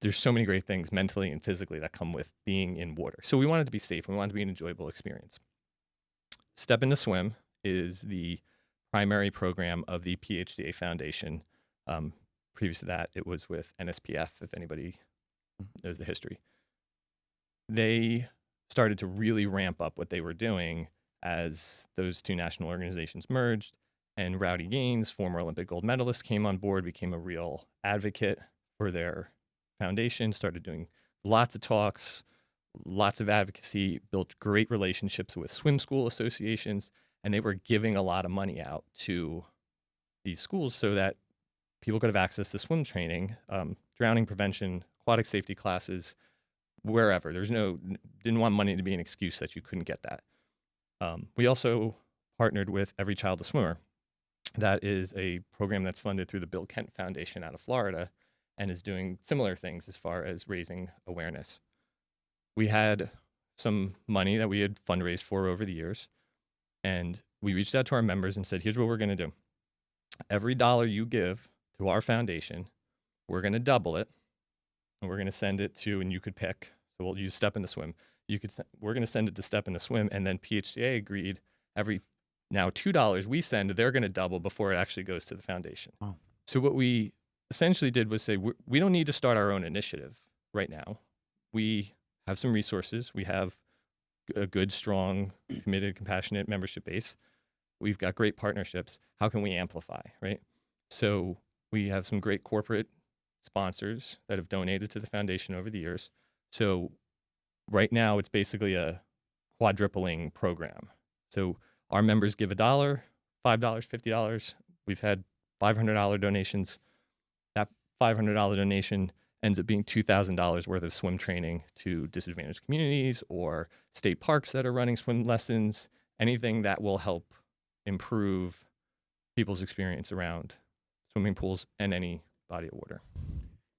There's so many great things mentally and physically that come with being in water. So we want it to be safe. We want it to be an enjoyable experience. Step Into Swim is the primary program of the PHDA Foundation. Previous to that, it was with NSPF, if anybody knows the history. They started to really ramp up what they were doing as those two national organizations merged, And Rowdy Gaines, former Olympic gold medalist, came on board, became a real advocate for their foundation, started doing lots of talks, lots of advocacy, built great relationships with swim school associations, and they were giving a lot of money out to these schools so that people could have access to swim training, drowning prevention, aquatic safety classes, wherever. Didn't want money to be an excuse that you couldn't get that. We also partnered with Every Child a Swimmer. That is a program that's funded through the Bill Kent Foundation out of Florida and is doing similar things as far as raising awareness. We had some money that we had fundraised for over the years, and we reached out to our members and said, here's what we're going to do. Every dollar you give to our foundation, we're going to double it, and we're going to send it to, and you could pick, so we'll use Step in the Swim. We're going to send it to Step in the Swim, and then PHCA agreed every now $2 we send, they're going to double before it actually goes to the foundation. Wow. So what we essentially did was say, we don't need to start our own initiative right now. We have some resources. We have a good, strong, committed, compassionate membership base. We've got great partnerships. How can we amplify, right? So we have some great corporate sponsors that have donated to the foundation over the years. So right now it's basically a quadrupling program. So our members give $1, $5, $50. We've had $500 donations. That $500 donation ends up being $2,000 worth of swim training to disadvantaged communities or state parks that are running swim lessons, anything that will help improve people's experience around swimming pools and any body of water.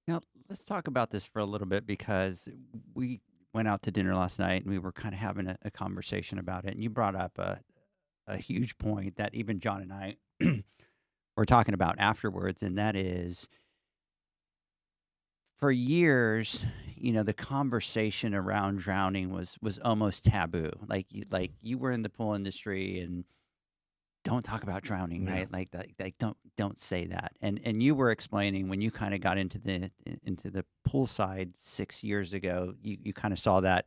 Now, let's talk about this for a little bit, because we went out to dinner last night and we were kind of having a conversation about it. And you brought up a huge point that even John and I were talking about afterwards, and that is, for years, the conversation around drowning was almost taboo. Like you were in the pool industry and don't talk about drowning, Yeah. right? Like don't say that. And you were explaining when you kind of got into the pool side 6 years ago, you kind of saw that.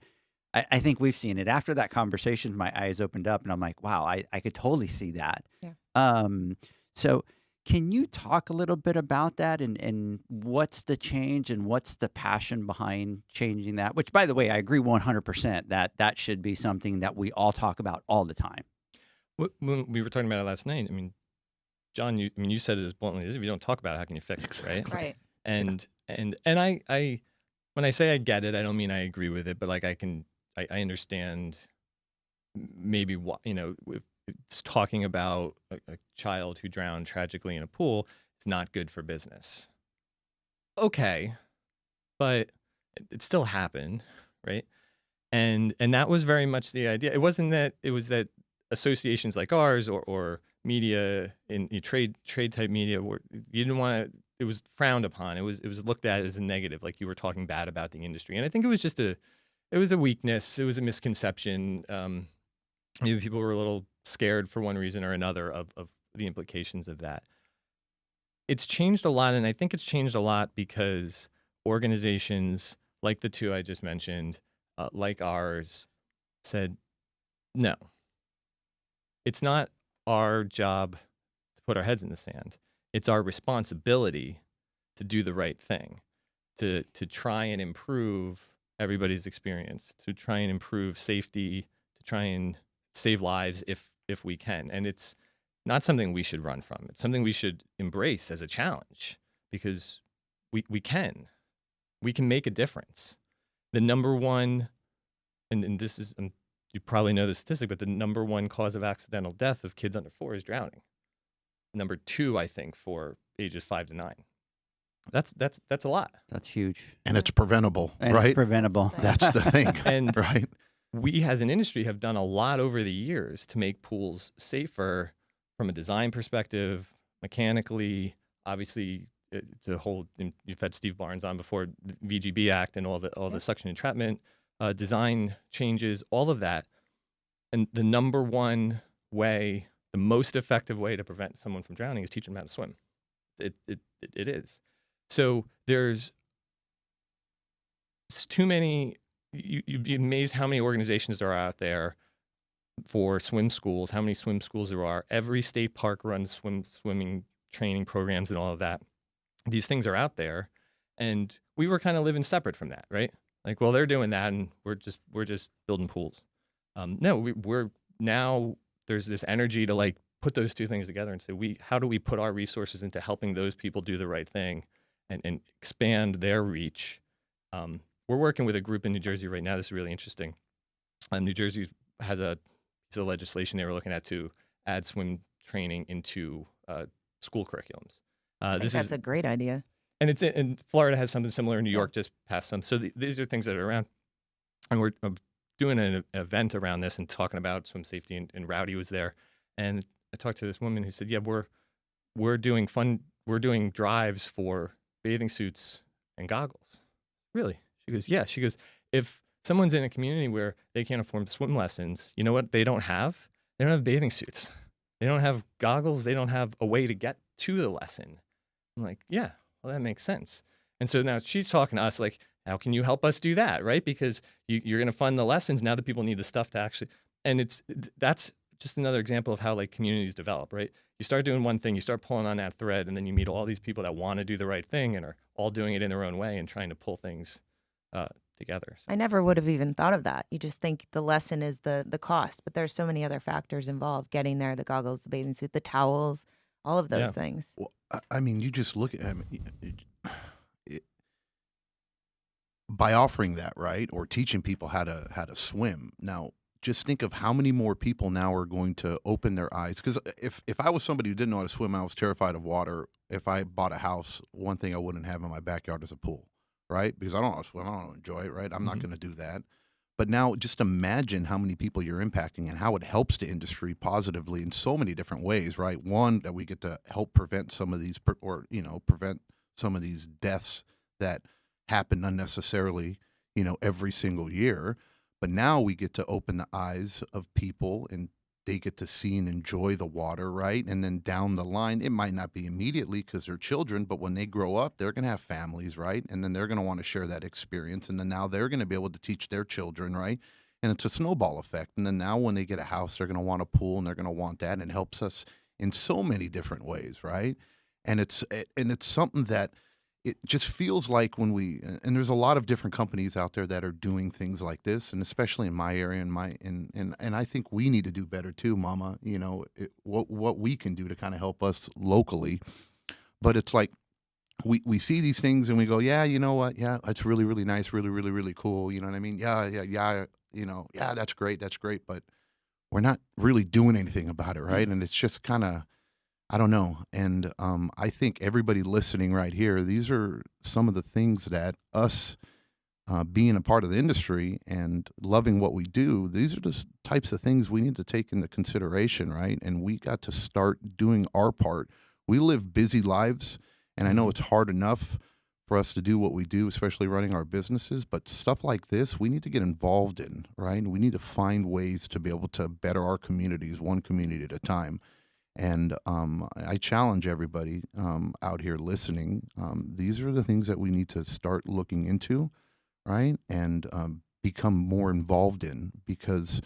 I think we've seen it. After that conversation, my eyes opened up and I'm like, wow, I could totally see that. Yeah. So can you talk a little bit about that and what's the change and what's the passion behind changing that? Which, by the way, I agree 100% that should be something that we all talk about all the time. When we were talking about it last night, I mean, John, you said it as bluntly as if you don't talk about it, how can you fix it, right? Right. And I when I say I get it, I don't mean I agree with it, but like I understand maybe what, if it's talking about a child who drowned tragically in a pool, it's not good for business. Okay, but it still happened, right? And that was very much the idea. It wasn't that, it was that associations like ours or media in trade type media, where you didn't want to, it was frowned upon. It was looked at as a negative, like you were talking bad about the industry. And I think it was just it was a weakness. It was a misconception. Maybe people were a little scared for one reason or another of the implications of that. It's changed a lot, and I think it's changed a lot because organizations like the two I just mentioned, like ours, said, no, it's not our job to put our heads in the sand. It's our responsibility to do the right thing, to try and improve everybody's experience, to try and improve safety, to try and save lives if we can. And it's not something we should run from. It's something we should embrace as a challenge, because we can make a difference. The number one, and this is, you probably know the statistic, but the number one cause of accidental death of kids under 4 is drowning. Number 2, I think, for ages 5 to 9. That's a lot. That's huge. And it's preventable, And right? it's preventable. That's the thing, And right? we as an industry have done a lot over the years to make pools safer from a design perspective, mechanically, obviously to hold, you've had Steve Barnes on before, the VGB Act and all the suction entrapment, design changes, all of that. And the number one way, the most effective way to prevent someone from drowning is teaching them how to swim. It is. So it's too many. You'd be amazed how many organizations there are out there for swim schools, how many swim schools there are. Every state park runs swimming training programs and all of that. These things are out there, and we were kind of living separate from that, right? Like, well, they're doing that, and we're just building pools. No, we're now there's this energy to like put those two things together and say, how do we put our resources into helping those people do the right thing and expand their reach? We're working with a group in New Jersey right now. This is really interesting. New Jersey has a piece of legislation they were looking at to add swim training into school curriculums. I think that's a great idea. And Florida has something similar. New York just passed some. So these are things that are around. And we're doing an event around this and talking about swim safety. And Rowdy was there. And I talked to this woman who said, yeah, we're doing drives for bathing suits and goggles. Really? She goes, yeah. She goes, if someone's in a community where they can't afford swim lessons, you know what they don't have? They don't have bathing suits. They don't have goggles. They don't have a way to get to the lesson. I'm like, yeah, well, that makes sense. And so now she's talking to us like, how can you help us do that, right? Because you're going to fund the lessons. Now the people need the stuff to actually, and that's just another example of how like communities develop, right? You start doing one thing, you start pulling on that thread, and then you meet all these people that want to do the right thing and are all doing it in their own way and trying to pull things together. So. I never would have even thought of that. You just think the lesson is the cost, but there's so many other factors involved: getting there, the goggles, the bathing suit, the towels, all of those things. Well, I mean, you just look at by offering that, right, or teaching people how to swim. Now, just think of how many more people now are going to open their eyes. Because if I was somebody who didn't know how to swim, I was terrified of water. If I bought a house, one thing I wouldn't have in my backyard is a pool, right? Because I don't know how to swim, I don't enjoy it, right? I'm not going to do that. But now just imagine how many people you're impacting and how it helps the industry positively in so many different ways, right? One, that we get to help prevent some of these, prevent some of these deaths that happen unnecessarily, every single year. But now we get to open the eyes of people and they get to see and enjoy the water, right? And then down the line, it might not be immediately because they're children, but when they grow up, they're going to have families, right? And then they're going to want to share that experience. And then now they're going to be able to teach their children, right? And it's a snowball effect. And then now when they get a house, they're going to want a pool and they're going to want that. And it helps us in so many different ways, right? And it's something that it just feels like and there's a lot of different companies out there that are doing things like this, and especially in my area, and I think we need to do better too, Mama. What we can do to kind of help us locally. But it's like we see these things and we go, yeah, you know what? Yeah, it's really, really nice, really, really, really cool. You know what I mean? Yeah, that's great, but we're not really doing anything about it, right? And it's just kind of, I don't know. And I think everybody listening right here, these are some of the things that us being a part of the industry and loving what we do, these are the types of things we need to take into consideration, right? And we got to start doing our part. We live busy lives, and I know it's hard enough for us to do what we do, especially running our businesses, but stuff like this, we need to get involved in, right? And we need to find ways to be able to better our communities, one community at a time. And I challenge everybody out here listening. These are the things that we need to start looking into, right? And become more involved in, because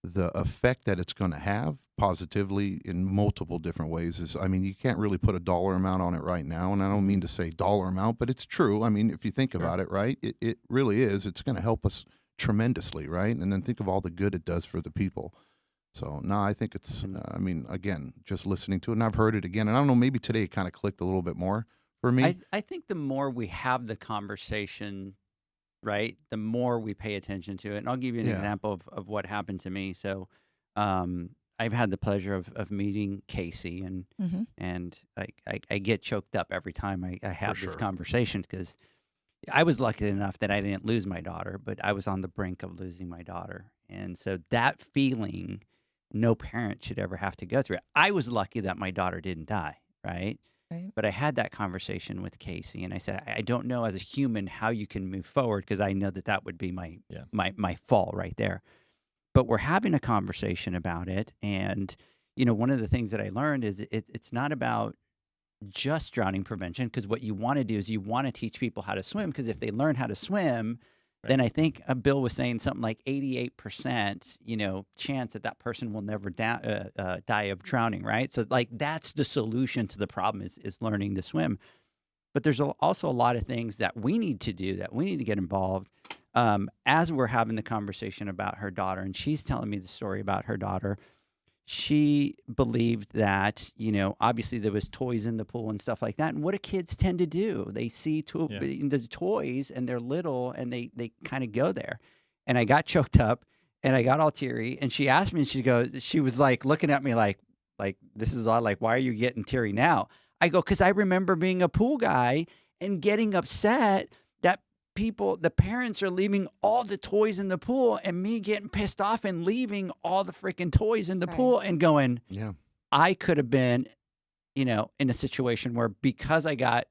the effect that it's going to have positively in multiple different ways is, you can't really put a dollar amount on it right now. And I don't mean to say dollar amount, but it's true. If you think about it, right, it really is. It's going to help us tremendously, right? And then think of all the good it does for the people. So, no, I think it's, again, just listening to it, and I've heard it again, and I don't know, maybe today it kind of clicked a little bit more for me. I think the more we have the conversation, right, the more we pay attention to it. And I'll give you an example of what happened to me. So I've had the pleasure of meeting Casey, and I get choked up every time I have this conversation, because I was lucky enough that I didn't lose my daughter, but I was on the brink of losing my daughter. And so that feeling, no parent should ever have to go through it. I was lucky that my daughter didn't die, right? But I had that conversation with Casey, and I said, I don't know as a human how you can move forward, because I know that would be my fall right there. But we're having a conversation about it, and one of the things that I learned is it's not about just drowning prevention, because what you want to do is you want to teach people how to swim, because if they learn how to swim, then I think Bill was saying something like 88%, chance that person will never die of drowning, right? So like that's the solution to the problem is learning to swim. But there's also a lot of things that we need to do, that we need to get involved. As we're having the conversation about her daughter, and she's telling me the story about her daughter, she believed that, obviously there was toys in the pool and stuff like that. And what do kids tend to do? They see the toys and they're little and they kind of go there. And I got choked up and I got all teary. And she asked me, and she was like looking at me like this is odd. Like, why are you getting teary now? I go, because I remember being a pool guy and getting upset that the parents are leaving all the toys in the pool and me getting pissed off and leaving all the freaking toys in the pool and going, I could have been, in a situation where because I got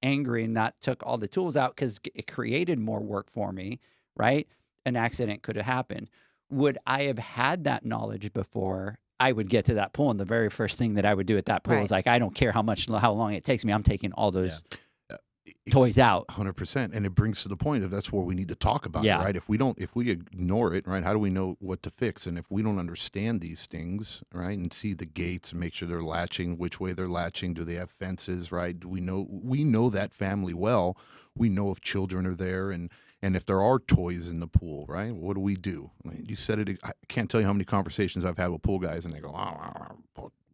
angry and not took all the tools out because it created more work for me, right? An accident could have happened. Would I have had that knowledge before? I would get to that pool, and the very first thing that I would do at that pool is like, I don't care how long it takes me. I'm taking all those toys out. 100%. And it brings to the point of that's where we need to talk about it, right? If we ignore it, right, how do we know what to fix? And if we don't understand these things, right, and see the gates and make sure they're latching, which way they're latching, do they have fences, right? Do we know that family well. We know if children are there and if there are toys in the pool, right? What do we do? I mean, you said it. I can't tell you how many conversations I've had with pool guys, and they go,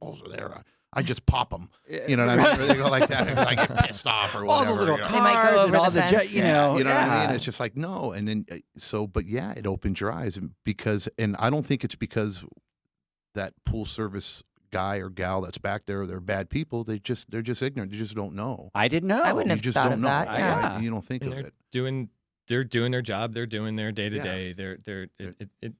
balls are there. I just pop them. You know what I mean? Or they go like that, and I get pissed off or whatever. All the little They might go cars over and the all the fence. you know what I mean? It's just like, no. And then, but yeah, it opens your eyes. And I don't think it's because that pool service guy or gal that's back there, they're bad people. They're just ignorant. They just don't know. I didn't know. I wouldn't have You just thought don't of know. that. Yeah. Right? You don't think of it. They're doing their job. They're doing their day to day.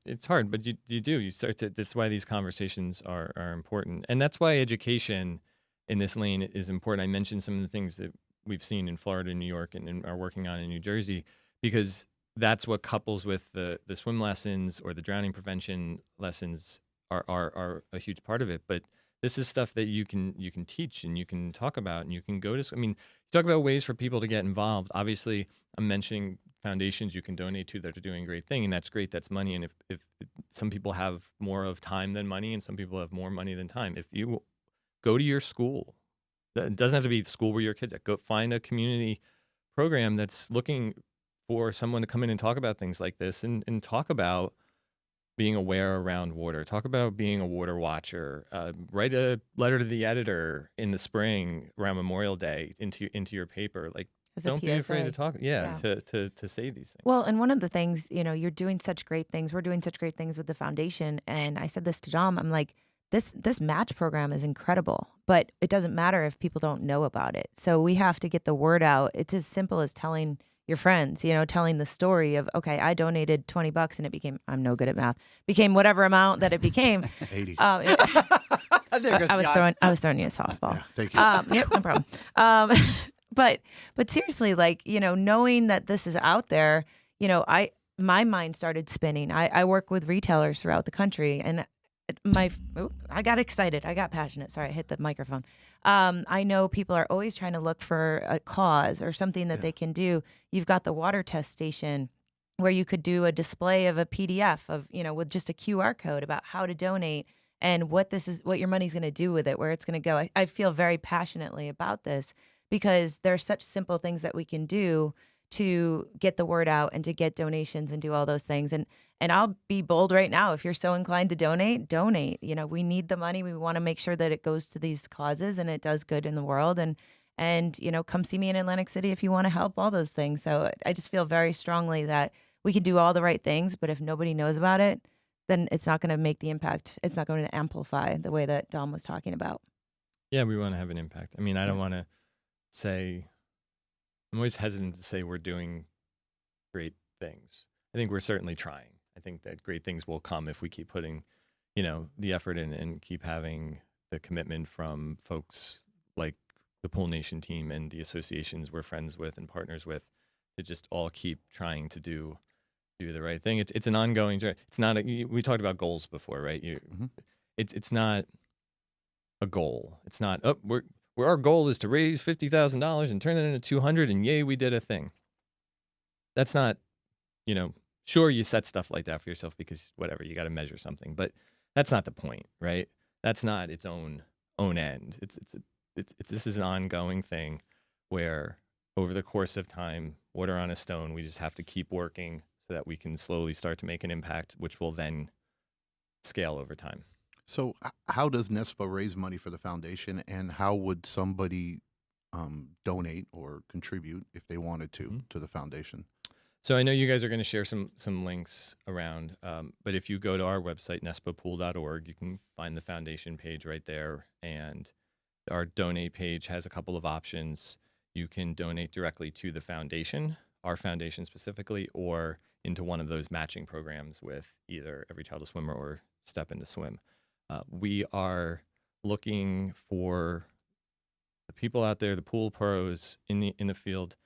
It's hard, but you start to. That's why these conversations are important, and that's why education in this lane is important. I mentioned some of the things that we've seen in Florida, New York, and are working on in New Jersey, because that's what couples with the swim lessons or the drowning prevention lessons are a huge part of it. But this is stuff that you can teach and you can talk about, and you can go to. I mean, you talk about ways for people to get involved. Obviously, I'm mentioning foundations you can donate to that are doing a great thing, and that's great. That's money. And if some people have more of time than money, and some people have more money than time, if you go to your school, it doesn't have to be the school where your kids at. Go find a community program that's looking for someone to come in and talk about things like this, and talk about being aware around water. Talk about being a water watcher. Write a letter to the editor in the spring around Memorial Day into your paper. Like, don't be afraid to talk. To say these things. Well, and one of the things, you're doing such great things. We're doing such great things with the foundation. And I said this to Dom. I'm like, this match program is incredible, but it doesn't matter if people don't know about it. So we have to get the word out. It's as simple as telling your friends, telling the story of, okay, I donated $20 and it became, I'm no good at math, became whatever amount that it became. 80. I was throwing you a softball. Yeah, thank you. Yep, no problem. But seriously, like, knowing that this is out there, my mind started spinning. I work with retailers throughout the country, and I got excited. I got passionate. Sorry, I hit the microphone. I know people are always trying to look for a cause or something that they can do. You've got the water test station where you could do a display of a PDF of, with just a QR code about how to donate and what your money's going to do with it, where it's going to go. I feel very passionately about this because there's such simple things that we can do to get the word out and to get donations and do all those things. And I'll be bold right now. If you're so inclined to donate. We need the money. We want to make sure that it goes to these causes and it does good in the world. And come see me in Atlantic City if you want to help, all those things. So I just feel very strongly that we can do all the right things, but if nobody knows about it, then it's not going to make the impact. It's not going to amplify the way that Dom was talking about. Yeah, we want to have an impact. I mean, I don't want to say, I'm always hesitant to say we're doing great things. I think we're certainly trying. I think that great things will come if we keep putting, the effort in and keep having the commitment from folks like the Pool Nation team and the associations we're friends with and partners with to just all keep trying to do the right thing. It's an ongoing journey. It's not we talked about goals before, right? It's not a goal. It's not where our goal is to raise $50,000 and turn it into $200 and yay, we did a thing. That's not sure, you set stuff like that for yourself because whatever, you got to measure something, but that's not the point, right? That's not its own end. This is an ongoing thing where over the course of time, water on a stone, we just have to keep working so that we can slowly start to make an impact, which will then scale over time. So how does NESPA raise money for the foundation, and how would somebody donate or contribute if they wanted to the foundation? So I know you guys are going to share some links around, but if you go to our website, nespapool.org, you can find the foundation page right there. And our donate page has a couple of options. You can donate directly to the foundation, our foundation specifically, or into one of those matching programs with either Every Child a Swimmer or Step Into Swim. We are looking for the people out there, the pool pros in the field,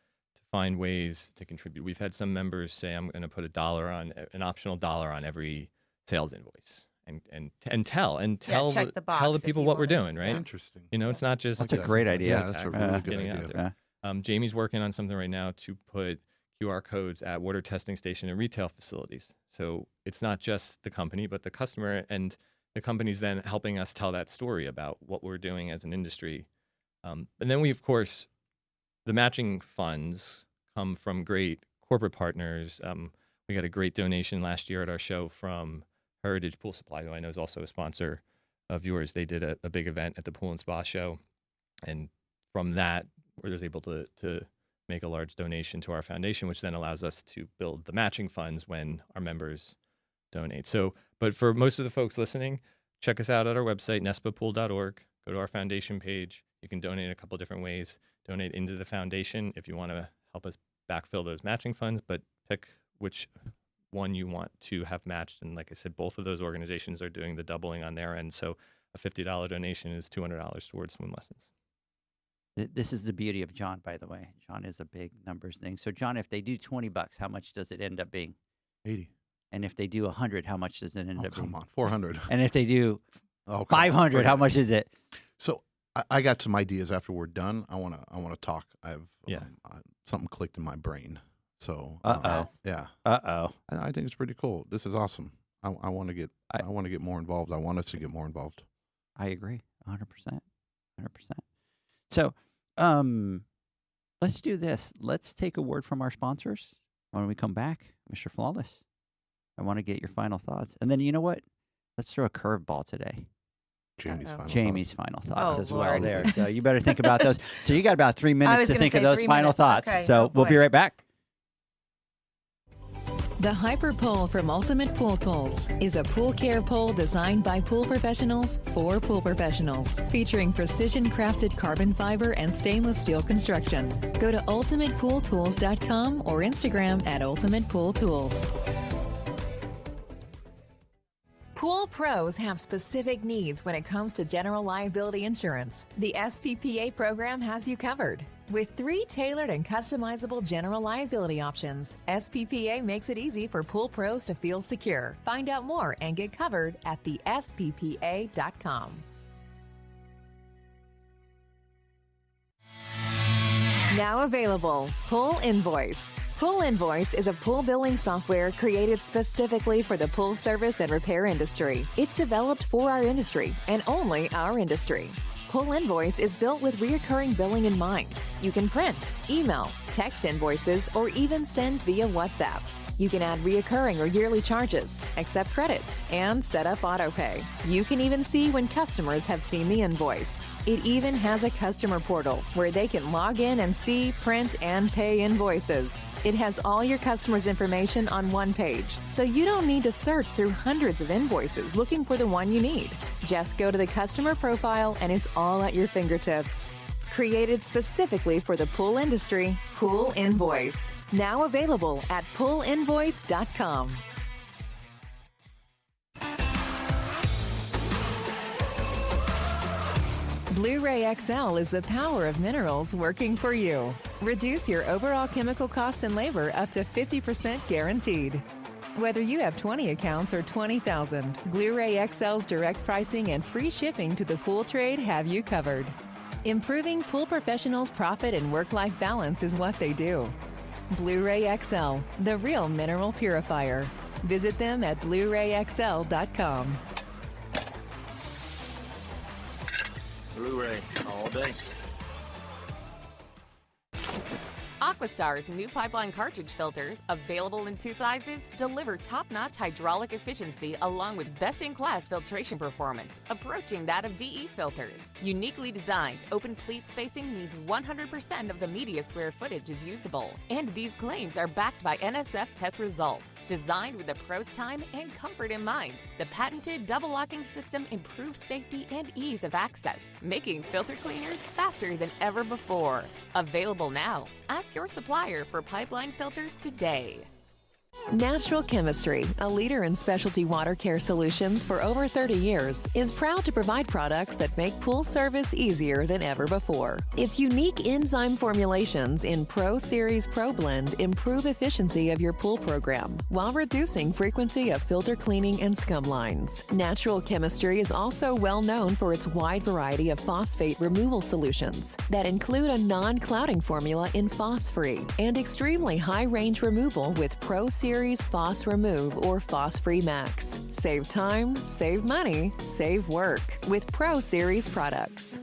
find ways to contribute. We've had some members say, I'm going to put an optional $1 on every sales invoice and tell the people what we're doing, right? That's interesting. It's not just that's a great idea. Yeah, that's a really good idea. Jamie's working on something right now to put QR codes at water testing station and retail facilities. So it's not just the company, but the customer, and the company's then helping us tell that story about what we're doing as an industry. And then we, of course, the matching funds come from great corporate partners. We got a great donation last year at our show from Heritage Pool Supply, who I know is also a sponsor of yours. They did a big event at the Pool and Spa show. And from that, we're just able to make a large donation to our foundation, which then allows us to build the matching funds when our members donate. So, but for most of the folks listening, check us out at our website, nespapool.org. Go to our foundation page. You can donate a couple different ways. Donate into the foundation if you want to help us backfill those matching funds, but pick which one you want to have matched. And like I said, both of those organizations are doing the doubling on their end. So a $50 donation is $200 towards swim lessons. This is the beauty of John, by the way. John is a big numbers thing. So John, if they do $20, how much does it end up being? 80. And if they do 100, how much does it end up being? Come on, 400. And if they do 500, how much is it? So I got some ideas after we're done. I want to talk. I've something clicked in my brain. So yeah. I think it's pretty cool. This is awesome. I want to get more involved. I want us to get more involved. I agree, 100%. So, let's do this. Let's take a word from our sponsors. When we come back, Mr. Flawless, I want to get your final thoughts. And then you know what? Let's throw a curveball today. Jamie's final thoughts as well there. So you better think about those. So you got about 3 minutes to think of those final thoughts. Okay. So we'll be right back. The Hyper Pole from Ultimate Pool Tools is a pool care pole designed by pool professionals for pool professionals, featuring precision-crafted carbon fiber and stainless steel construction. Go to ultimatepooltools.com or Instagram at Ultimate Pool Tools. Pool pros have specific needs when it comes to general liability insurance. The SPPA program has you covered. With 3 tailored and customizable general liability options, SPPA makes it easy for pool pros to feel secure. Find out more and get covered at thesppa.com. Now available, Pool Invoice. Pool Invoice is a pool billing software created specifically for the pool service and repair industry. It's developed for our industry and only our industry. Pool Invoice is built with recurring billing in mind. You can print, email, text invoices, or even send via WhatsApp. You can add reoccurring or yearly charges, accept credits, and set up autopay. You can even see when customers have seen the invoice. It even has a customer portal where they can log in and see, print, and pay invoices. It has all your customers' information on one page, so you don't need to search through hundreds of invoices looking for the one you need. Just go to the customer profile and it's all at your fingertips. Created specifically for the pool industry, Pool Invoice. Now available at poolinvoice.com. Blu-ray XL is the power of minerals working for you. Reduce your overall chemical costs and labor up to 50% guaranteed. Whether you have 20 accounts or 20,000, Blu-ray XL's direct pricing and free shipping to the pool trade have you covered. Improving pool professionals' profit and work-life balance is what they do. Blu-ray XL, the real mineral purifier. Visit them at BlueRayXL.com. Blu-ray all day. Aquastar's new pipeline cartridge filters, available in 2 sizes, deliver top-notch hydraulic efficiency along with best-in-class filtration performance, approaching that of DE filters. Uniquely designed, open pleat spacing means 100% of the media square footage is usable. And these claims are backed by NSF test results. Designed with the pro's time and comfort in mind, the patented double locking system improves safety and ease of access, making filter cleaners faster than ever before. Available now. Ask your supplier for pipeline filters today. Natural Chemistry, a leader in specialty water care solutions for over 30 years, is proud to provide products that make pool service easier than ever before. Its unique enzyme formulations in Pro Series Pro Blend improve efficiency of your pool program while reducing frequency of filter cleaning and scum lines. Natural Chemistry is also well known for its wide variety of phosphate removal solutions that include a non-clouding formula in Phos-Free and extremely high-range removal with Pro Series Phos Remove or Phos Free Max. Save time, save money, save work with Pro Series products.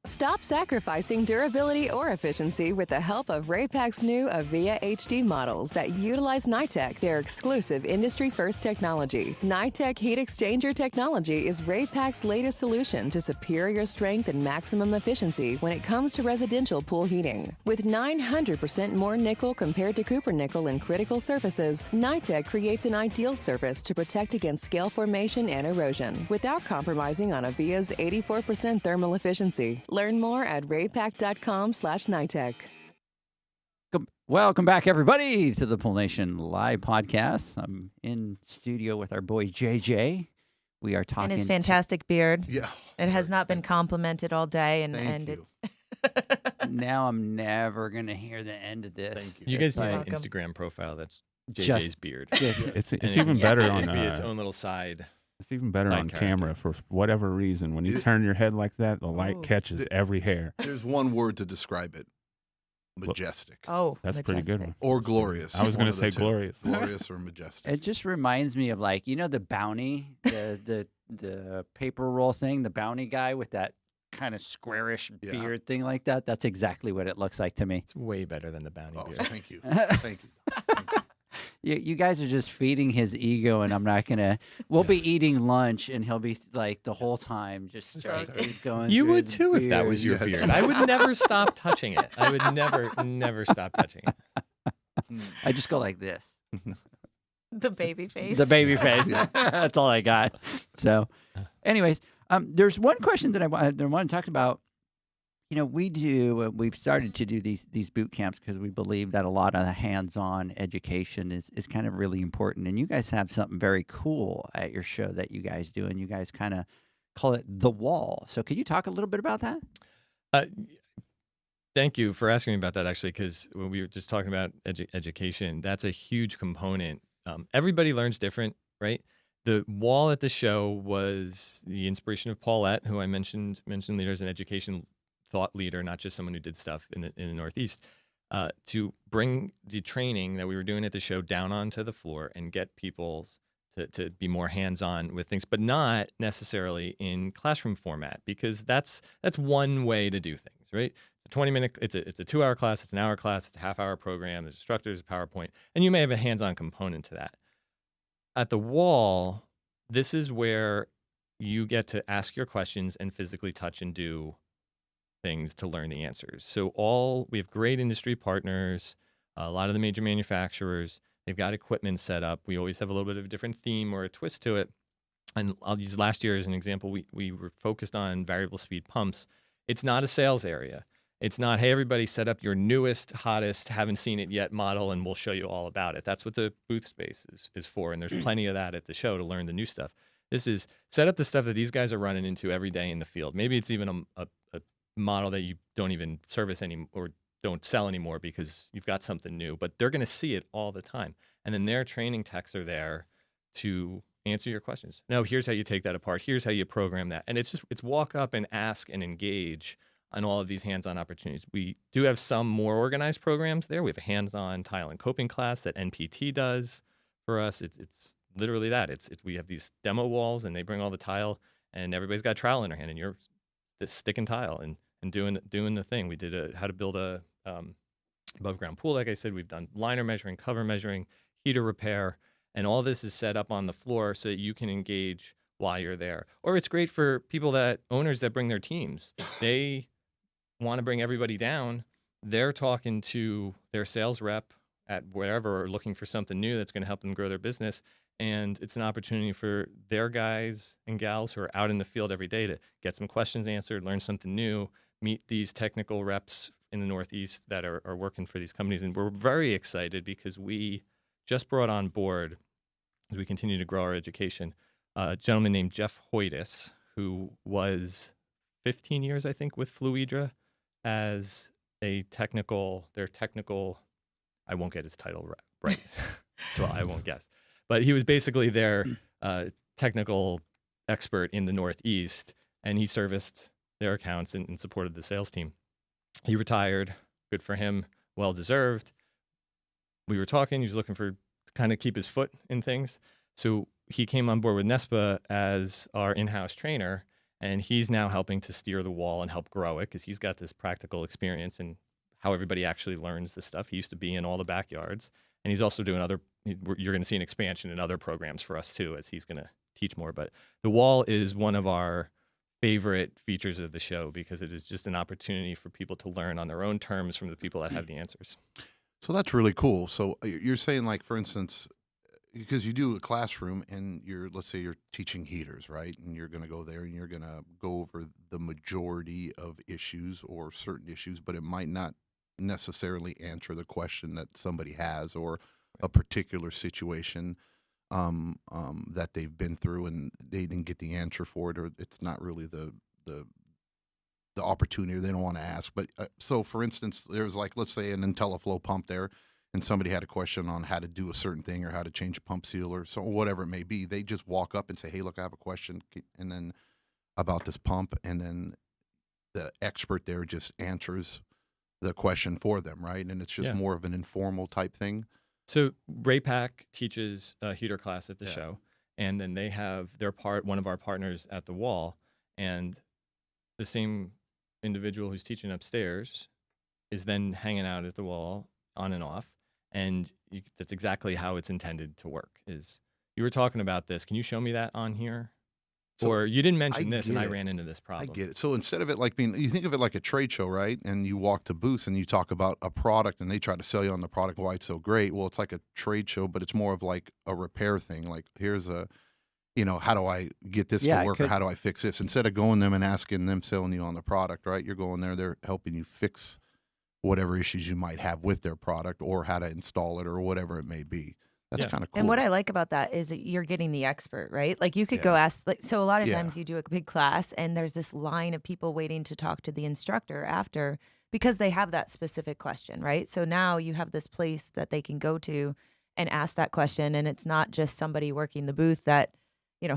Stop sacrificing durability or efficiency with the help of Raypak's new Avia HD models that utilize NITEC, their exclusive industry-first technology. NITEC heat exchanger technology is Raypak's latest solution to superior strength and maximum efficiency when it comes to residential pool heating. With 900% more nickel compared to copper nickel in critical surfaces, NITEC creates an ideal surface to protect against scale formation and erosion without compromising on Avia's 84% thermal efficiency. Learn more at raypak.com/NITEC. Welcome back, everybody, to the Pool Nation Live podcast. I'm in studio with our boy JJ. We are talking. And his fantastic beard. Yeah. It has not been complimented all day, and Thank you. it's Now I'm never gonna hear the end of this. Thank You guys need an welcome. Instagram profile that's JJ's Just- beard. It's And even it better can on be its own little side. it's even better side on character. camera for whatever reason. When you turn your head like that, the light Ooh. catches every hair. There's one word to describe it: majestic That's a pretty good majestic. one. or glorious. I was One going of to the say two. glorious. Glorious or majestic. It just reminds me of, like, you know, the bounty, the paper roll thing, the bounty guy with that kind of squarish Yeah. beard thing like that. That's exactly what it looks like to me. It's way better than the bounty Oh, beard. thank you. Thank you. Thank you. You guys are just feeding his ego, and I'm not gonna. We'll be eating lunch, and he'll be like the whole time just like, keep going. You through would his too if that was your Yes. beard. I would never stop touching it. I would never stop touching it. I just go like this. The baby face. The baby face. That's all I got. So, anyways, there's one question that I want to talk about. You know, we've started to do these boot camps because we believe that a lot of the hands-on education is kind of really important. And you guys have something very cool at your show that you guys do, and you guys kind of call it The Wall. So could you talk a little bit about that? Thank you for asking me about that, actually, because when we were just talking about education, that's a huge component. Everybody learns different, right? The wall at the show was the inspiration of Paulette, who I mentioned leaders in education, thought leader, not just someone who did stuff in the Northeast, to bring the training that we were doing at the show down onto the floor and get people to be more hands-on with things, but not necessarily in classroom format, because that's one way to do things, right? It's a 20-minute, it's a 2-hour class, it's an hour class, it's a half-hour program, there's instructors, PowerPoint, and you may have a hands-on component to that. At the wall, this is where you get to ask your questions and physically touch and do things to learn the answers. So we have great industry partners, a lot of the major manufacturers, they've got equipment set up. We always have a little bit of a different theme or a twist to it. And I'll use last year as an example. We were focused on variable speed pumps. It's not a sales area. It's not, hey, everybody set up your newest, hottest, haven't seen it yet model, and we'll show you all about it. That's what the booth space is for. And there's plenty of that at the show to learn the new stuff. This is set up the stuff that these guys are running into every day in the field. Maybe it's even a model that you don't even service anymore or don't sell anymore because you've got something new, but they're going to see it all the time. And then their training techs are there to answer your questions. No, here's how you take that apart. Here's how you program that. And it's walk up and ask and engage on all of these hands-on opportunities. We do have some more organized programs there. We have a hands-on tile and coping class that NPT does for us. It's literally that. It's we have these demo walls, and they bring all the tile, and everybody's got a trowel in their hand, and you're just sticking tile and doing the thing. We did how to build a above ground pool. Like I said, we've done liner measuring, cover measuring, heater repair, and all this is set up on the floor so that you can engage while you're there. Or it's great for owners that bring their teams. They want to bring everybody down. They're talking to their sales rep at whatever, or looking for something new that's going to help them grow their business. And it's an opportunity for their guys and gals who are out in the field every day to get some questions answered, learn something new, meet these technical reps in the Northeast that are working for these companies. And we're very excited because we just brought on board, as we continue to grow our education, a gentleman named Jeff Hoytis, who was 15 years, I think, with Fluidra as their technical, I won't get his title right, so I won't guess. But he was basically their technical expert in the Northeast, and he serviced their accounts and supported the sales team. He retired, good for him, well-deserved. We were talking, he was looking to kind of keep his foot in things. So he came on board with NESPA as our in-house trainer, and he's now helping to steer the wall and help grow it because he's got this practical experience in how everybody actually learns this stuff. He used to be in all the backyards, and he's also doing you're going to see an expansion in other programs for us too, as he's going to teach more. But the wall is one of our favorite features of the show because it is just an opportunity for people to learn on their own terms from the people that have the answers. So that's really cool. So you're saying, like, for instance, because you do a classroom and let's say you're teaching heaters, right? And you're going to go there and you're going to go over the majority of issues or certain issues, but it might not necessarily answer the question that somebody has or a particular situation that they've been through and they didn't get the answer for it, or it's not really the opportunity, or they don't want to ask. But so, for instance, there's, like, let's say an IntelliFlow pump there, and somebody had a question on how to do a certain thing or how to change a pump seal or so, whatever it may be. They just walk up and say, "Hey, look, I have a question," and then about this pump, and then the expert there just answers the question for them, right? And it's just more of an informal type thing. So Ray Pack teaches a heater class at the show, and then they have one of our partners at the wall, and the same individual who's teaching upstairs is then hanging out at the wall on and off, and that's exactly how it's intended to work. Is you were talking about this? Can you show me that on here? So or you didn't mention this, and I ran into this problem. I get it. So instead of it like being, you think of it like a trade show, right? And you walk to booths and you talk about a product, and they try to sell you on the product, why it's so great. Well, it's like a trade show, but it's more of like a repair thing. Like, here's how do I get this to work, or how do I fix this? Instead of going them and asking them, selling you on the product, right? You're going there, they're helping you fix whatever issues you might have with their product or how to install it or whatever it may be. That's kind of cool. And what I like about that is that you're getting the expert, right? Like, you could go ask, so a lot of times you do a big class and there's this line of people waiting to talk to the instructor after because they have that specific question, right? So now you have this place that they can go to and ask that question, and it's not just somebody working the booth that,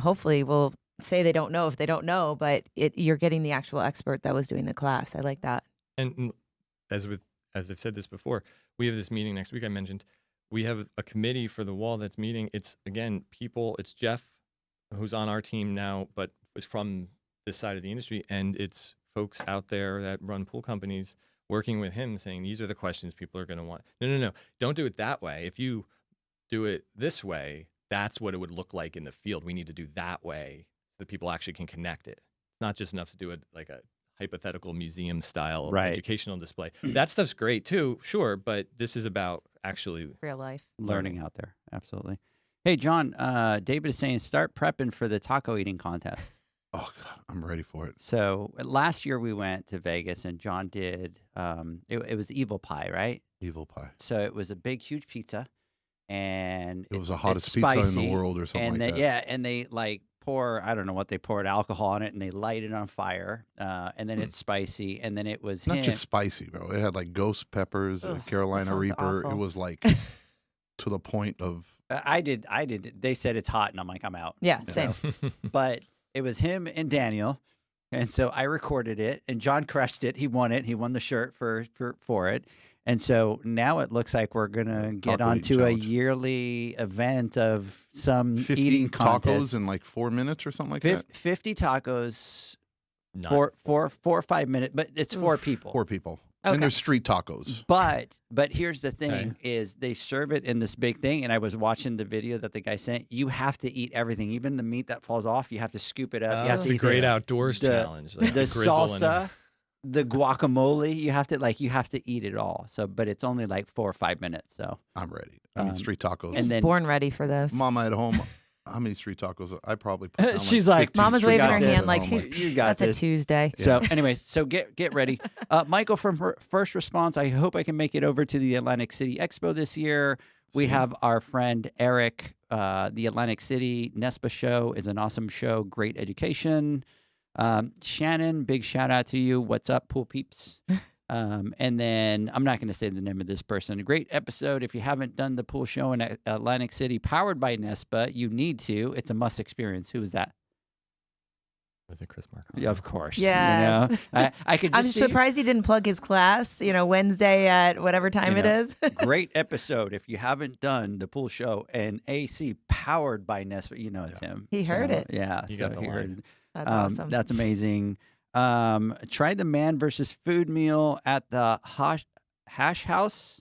hopefully will say they don't know if they don't know, but you're getting the actual expert that was doing the class. I like that. And as I've said this before, we have this meeting next week I mentioned. We have a committee for the wall that's meeting. It's, again, it's Jeff, who's on our team now, but is from this side of the industry. And it's folks out there that run pool companies working with him saying, these are the questions people are going to want. No. Don't do it that way. If you do it this way, that's what it would look like in the field. We need to do that way so that people actually can connect it. It's not just enough to do it like a hypothetical museum style educational display. That stuff's great too, sure, but this is about actually real life learning out there. Absolutely. Hey, John, David is saying start prepping for the taco eating contest. Oh God, I'm ready for it. So last year we went to Vegas and John did, it was Evil Pie, right? Evil Pie. So it was a big, huge pizza, and it was the hottest pizza in the world or something like that. Yeah, and they I don't know what they poured alcohol on it, and they light it on fire, and then it's spicy, and then it was not just spicy, bro. It had like ghost peppers, Carolina Reaper. Awful. It was like to the point of. I did. They said it's hot, and I'm like, I'm out. Yeah, same. But it was him and Daniel, And so I recorded it, and John crushed it. He won it. He won the shirt for it. And so now it looks like we're gonna get Taco eating onto a challenge. yearly event of some 50 eating contest. tacos in like 4 minutes or something like that. 50 tacos, Not- 4 or 5 minutes, but it's 4 people. 4 people. Okay. And there's street tacos. But here's the thing: Okay. is they serve it in this big thing, and I was watching the video that the guy sent. You have to eat everything, even the meat that falls off. You have to scoop it up. You have It's to the eat great outdoors the- challenge. Like the grizzle and salsa, the guacamole. You have to eat it all. So, but it's only like 4 or 5 minutes. So, I'm ready. I mean, street tacos. and He's then- born ready for this. Mama at home, how many street tacos? I probably put down She's like like, 15 Mama's street waving her got tacos hand at like home, she's you got that's this. a Tuesday. So, anyways, so get ready, Michael from First Response. I hope I can make it over to the Atlantic City Expo this year. We See. have our friend Eric. The Atlantic City NESPA show is an awesome show. Great education. Shannon, big shout out to you. What's up, pool peeps? And then I'm not going to say the name of this person. A great episode. If you haven't done the pool show in Atlantic City, powered by NESPA, you need to. It's a must experience. Who is that? Was it Chris Mark? Yeah, of course. Yes. You know, I could just I'm see- surprised he didn't plug his class, Wednesday at whatever time You it know, is. Great episode. If you haven't done the pool show and AC powered by NESPA, you know it's him. He heard So, it. Yeah, You so got the he heard line. it. That's awesome. That's amazing. Try the man versus food meal at the Hash House.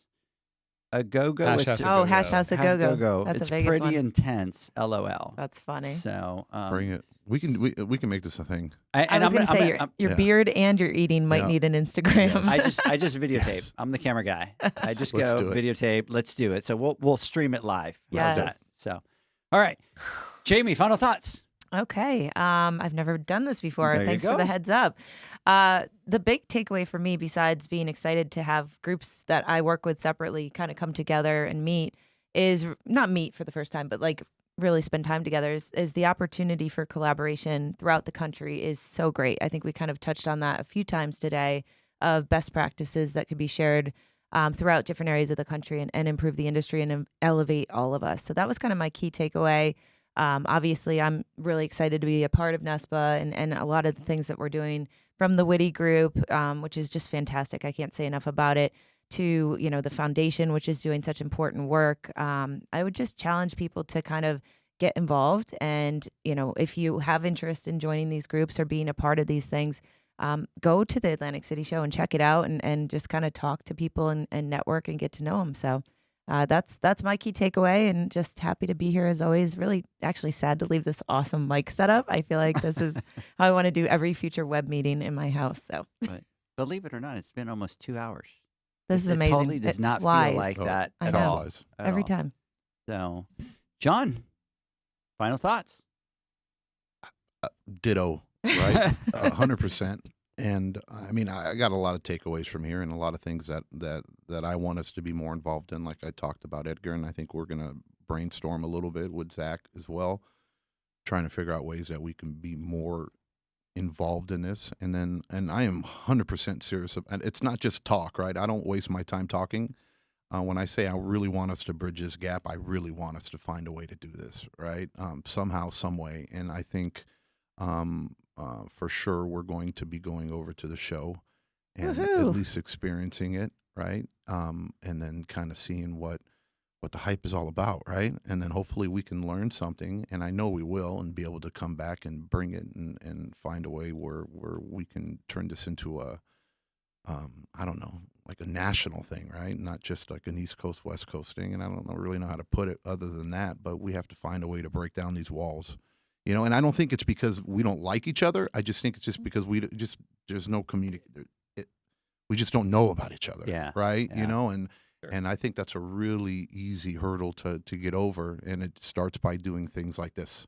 A go-go. Hash It's- House A Oh, Go-Go. Hash House a Hash Go-Go. That's it's a Vegas pretty one. intense. LOL. That's funny. So Bring it. We can make this a thing. I was going to say your yeah. beard and your eating might Yeah. need an Instagram. I just videotape. Yes. I'm the camera guy. I just Let's go do it. videotape. Let's do it. So we'll stream it live. How's Yes. that? So, all right, Jamie, final thoughts. Okay. I've never done this before. There you Thanks for go. the heads up. The big takeaway for me, besides being excited to have groups that I work with separately kind of come together and meet, is not meet for the first time, but like really spend time together, is the opportunity for collaboration throughout the country is so great. I think we kind of touched on that a few times today, of best practices that could be shared throughout different areas of the country and improve the industry and elevate all of us. So that was kind of my key takeaway. Obviously, I'm really excited to be a part of NESPA and a lot of the things that we're doing from the Witty Group, which is just fantastic. I can't say enough about it, to, the foundation, which is doing such important work. I would just challenge people to kind of get involved. And, if you have interest in joining these groups or being a part of these things, go to the Atlantic City show and check it out and just kind of talk to people and network and get to know them. So that's my key takeaway, and just happy to be here as always. Really actually sad to leave this awesome mic setup. I feel like this is how I want to do every future web meeting in my house. So But believe it or not, it's been almost 2 hours. this is It amazing. totally does It not flies feel like that I at know. all. Flies. at every all. time. So, John, final thoughts. Ditto, right? 100%. And I mean, I got a lot of takeaways from here and a lot of things that I want us to be more involved in. Like I talked about Edgar, and I think we're going to brainstorm a little bit with Zach as well, trying to figure out ways that we can be more involved in this. And I am 100% serious. And it's not just talk, right? I don't waste my time talking. When I say I really want us to bridge this gap, I really want us to find a way to do this, right? Somehow, some way. And I think for sure we're going to be going over to the show and Woohoo. at least experiencing it, right? And then kind of seeing what the hype is all about, right? And then hopefully we can learn something, and I know we will, and be able to come back and bring it and find a way where we can turn this into a I don't know, like a national thing, right? Not just like an East Coast, West Coast thing. And I don't really know how to put it other than that, but we have to find a way to break down these walls, and I don't think it's because we don't like each other. I just think it's just because there's no we just don't know about each other. Yeah. Right. Yeah. And I think that's a really easy hurdle to get over. And it starts by doing things like this,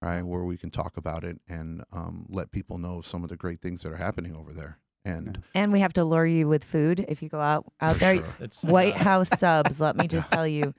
right? Where we can talk about it and let people know some of the great things that are happening over there. And we have to lure you with food if you go out For there. sure. It's White House subs, let me just tell you,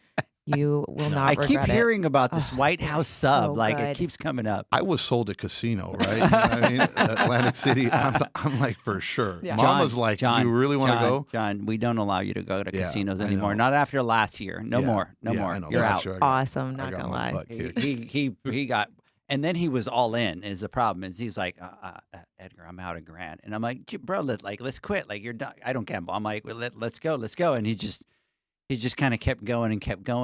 you will not I regret keep it. hearing about this Oh, White they're House so sub. Like, it good. keeps coming up. I was sold a casino, right? You know what I mean? Atlantic City. I'm like, for sure. Yeah. Mama's like, do you really want to go? John, we don't allow you to go to Yeah, casinos I anymore. know. Not after last year. No Yeah, more. No yeah, more. I know. You're Last out. year I got- Awesome, I not got gonna my lie. butt kicked. He got And then he was all in. Is the problem is he's like, Edgar, I'm out $1,000, and I'm like, bro, let's quit. Like, you're done. I don't gamble. I'm like, well, let's go. And he just kind of kept going,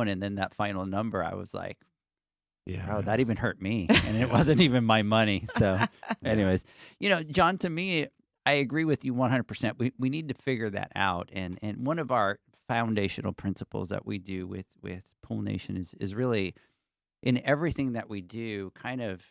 and then that final number, I was like, Yeah. bro, that even hurt me, and it wasn't even my money. So, anyways, John, to me, I agree with you 100%. We need to figure that out, and one of our foundational principles that we do with Pool Nation is really, in everything that we do, kind of,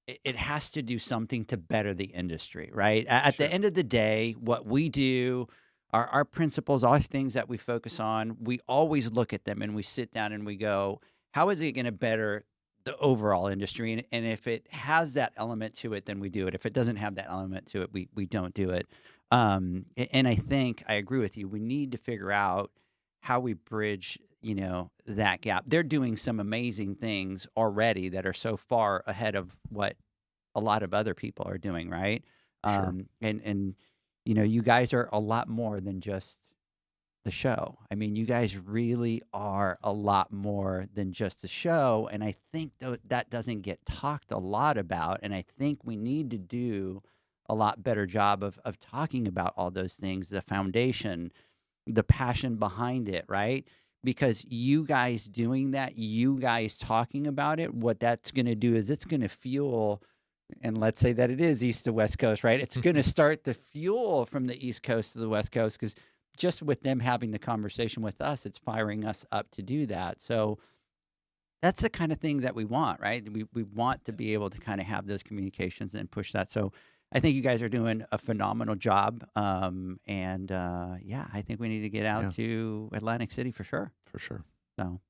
it has to do something to better the industry, right? At the end of the day, what we do, our principles, all things that we focus on, we always look at them and we sit down and we go, how is it going to better the overall industry? And if it has that element to it, then we do it. If it doesn't have that element to it, we don't do it. And I think I agree with you. We need to figure out how we bridge that gap. They're doing some amazing things already that are so far ahead of what a lot of other people are doing, right? Sure. And you guys are a lot more than just the show. I mean, you guys really are a lot more than just the show, and I think that doesn't get talked a lot about, and I think we need to do a lot better job of talking about all those things, the foundation, the passion behind it, right? Because you guys doing that, you guys talking about it, what that's going to do is it's going to fuel, and let's say that it is East to West Coast, right? It's going to start the fuel from the East Coast to the West Coast, because just with them having the conversation with us, it's firing us up to do that. So that's the kind of thing that we want, right? We want to be able to kind of have those communications and push that. So I think you guys are doing a phenomenal job. I think we need to get out to Atlantic City for sure. For sure. So,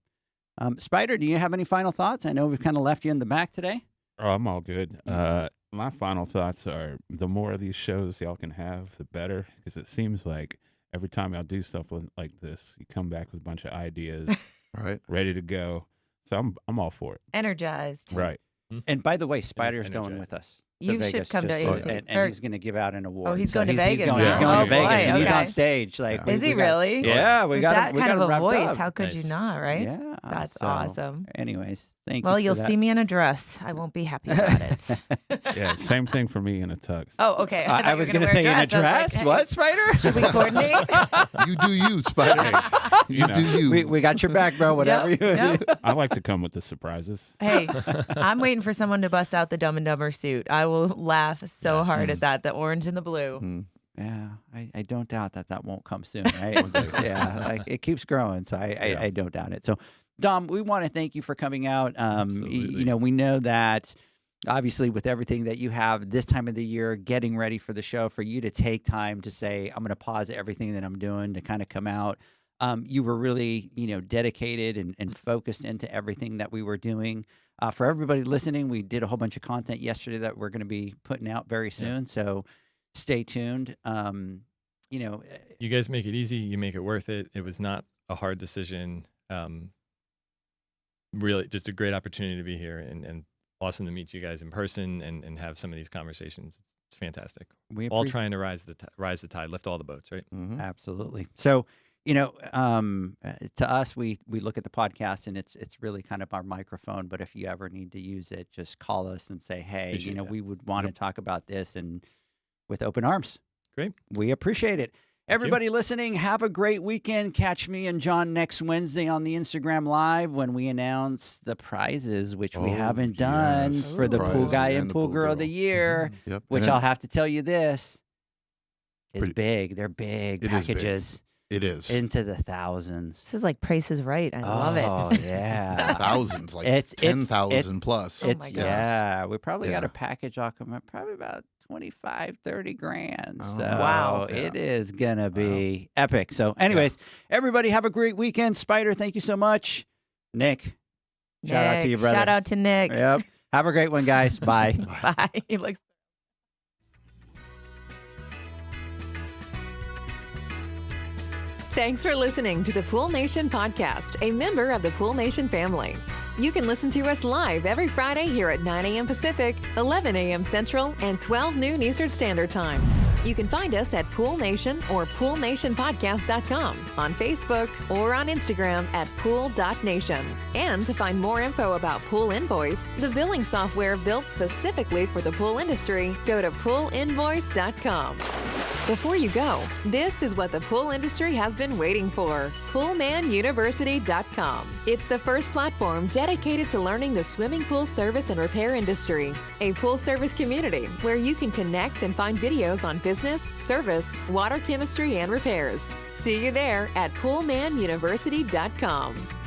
Spider, do you have any final thoughts? I know we've kind of left you in the back today. Oh, I'm all good. My final thoughts are, the more of these shows y'all can have, the better, because it seems like every time y'all do stuff like this, you come back with a bunch of ideas, Right. ready to go. So I'm all for it. Energized. Right. And by the way, Spider's going with us. You to should Vegas, come to just AC. and he's going to give out an award. Oh, he's So going to Vegas He's now? going Oh, to Vegas, boy, and he's okay. on stage. Like, Is he really? Yeah, we With got that him. We kind got of him a wrapped voice. up. How could you not, right? Yeah, That's so, awesome. Anyways, thank you. Well, for you'll that. see me in a dress. I won't be happy about it. Yeah, same thing for me in a tux. Oh, okay. I was going to say in a dress. Hey, What, Spider? should we coordinate? You do you, Spider. You do you. We got your back, bro. Whatever Yep. I like to come with the surprises. Hey, I'm waiting for someone to bust out the Dumb and Dumber suit. I will laugh so hard at that. The orange and the blue. Yeah, I don't doubt that won't come soon, right? Yeah, like it keeps growing, so I don't doubt it. So, Dom, we want to thank you for coming out. Absolutely. We know that obviously with everything that you have this time of the year, getting ready for the show, for you to take time to say, I'm going to pause everything that I'm doing to kind of come out. You were really, dedicated and focused into everything that we were doing. For everybody listening, we did a whole bunch of content yesterday that we're going to be putting out very soon. So stay tuned. You guys make it easy. You make it worth it. It was not a hard decision. Really, just a great opportunity to be here and awesome to meet you guys in person and have some of these conversations. It's fantastic. We all trying to rise the tide, lift all the boats, right? Mm-hmm. Absolutely. So, to us, we look at the podcast and it's really kind of our microphone. But if you ever need to use it, just call us and say, hey, Appreciate that. we would want to talk about this, and with open arms. Great. We appreciate it. Everybody listening, have a great weekend. Catch me and John next Wednesday on the Instagram Live when we announce the prizes, which we haven't done for the Pool Prizes Guy and and the Pool Pool Girl of Girl. the Year, Yep. which And I'll have to tell you this is Pretty- big. They're big It is big. packages. It is. Into the thousands. This is like Price is Right. I love it. Oh, yeah. Thousands, like It's- 10,000 plus. Oh my gosh. Yeah, we probably got Yeah. a package off probably about 25, 30 grand. Oh, So wow. it is going to be epic. So anyways, everybody have a great weekend. Spider, thank you so much. Nick, shout out to you, brother. Shout out to Nick. Yep. Have a great one, guys. Bye. Bye. He looks Thanks for listening to the Pool Nation podcast, a member of the Pool Nation family. You can listen to us live every Friday here at 9 a.m. Pacific, 11 a.m. Central, and 12 noon Eastern Standard Time. You can find us at Pool Nation or poolnationpodcast.com, on Facebook, or on Instagram at pool.nation. And to find more info about Pool Invoice, the billing software built specifically for the pool industry, go to poolinvoice.com. Before you go, this is what the pool industry has been waiting for. PoolmanUniversity.com. It's the first platform dedicated to learning the swimming pool service and repair industry. A pool service community where you can connect and find videos on business, service, water chemistry, and repairs. See you there at PoolmanUniversity.com.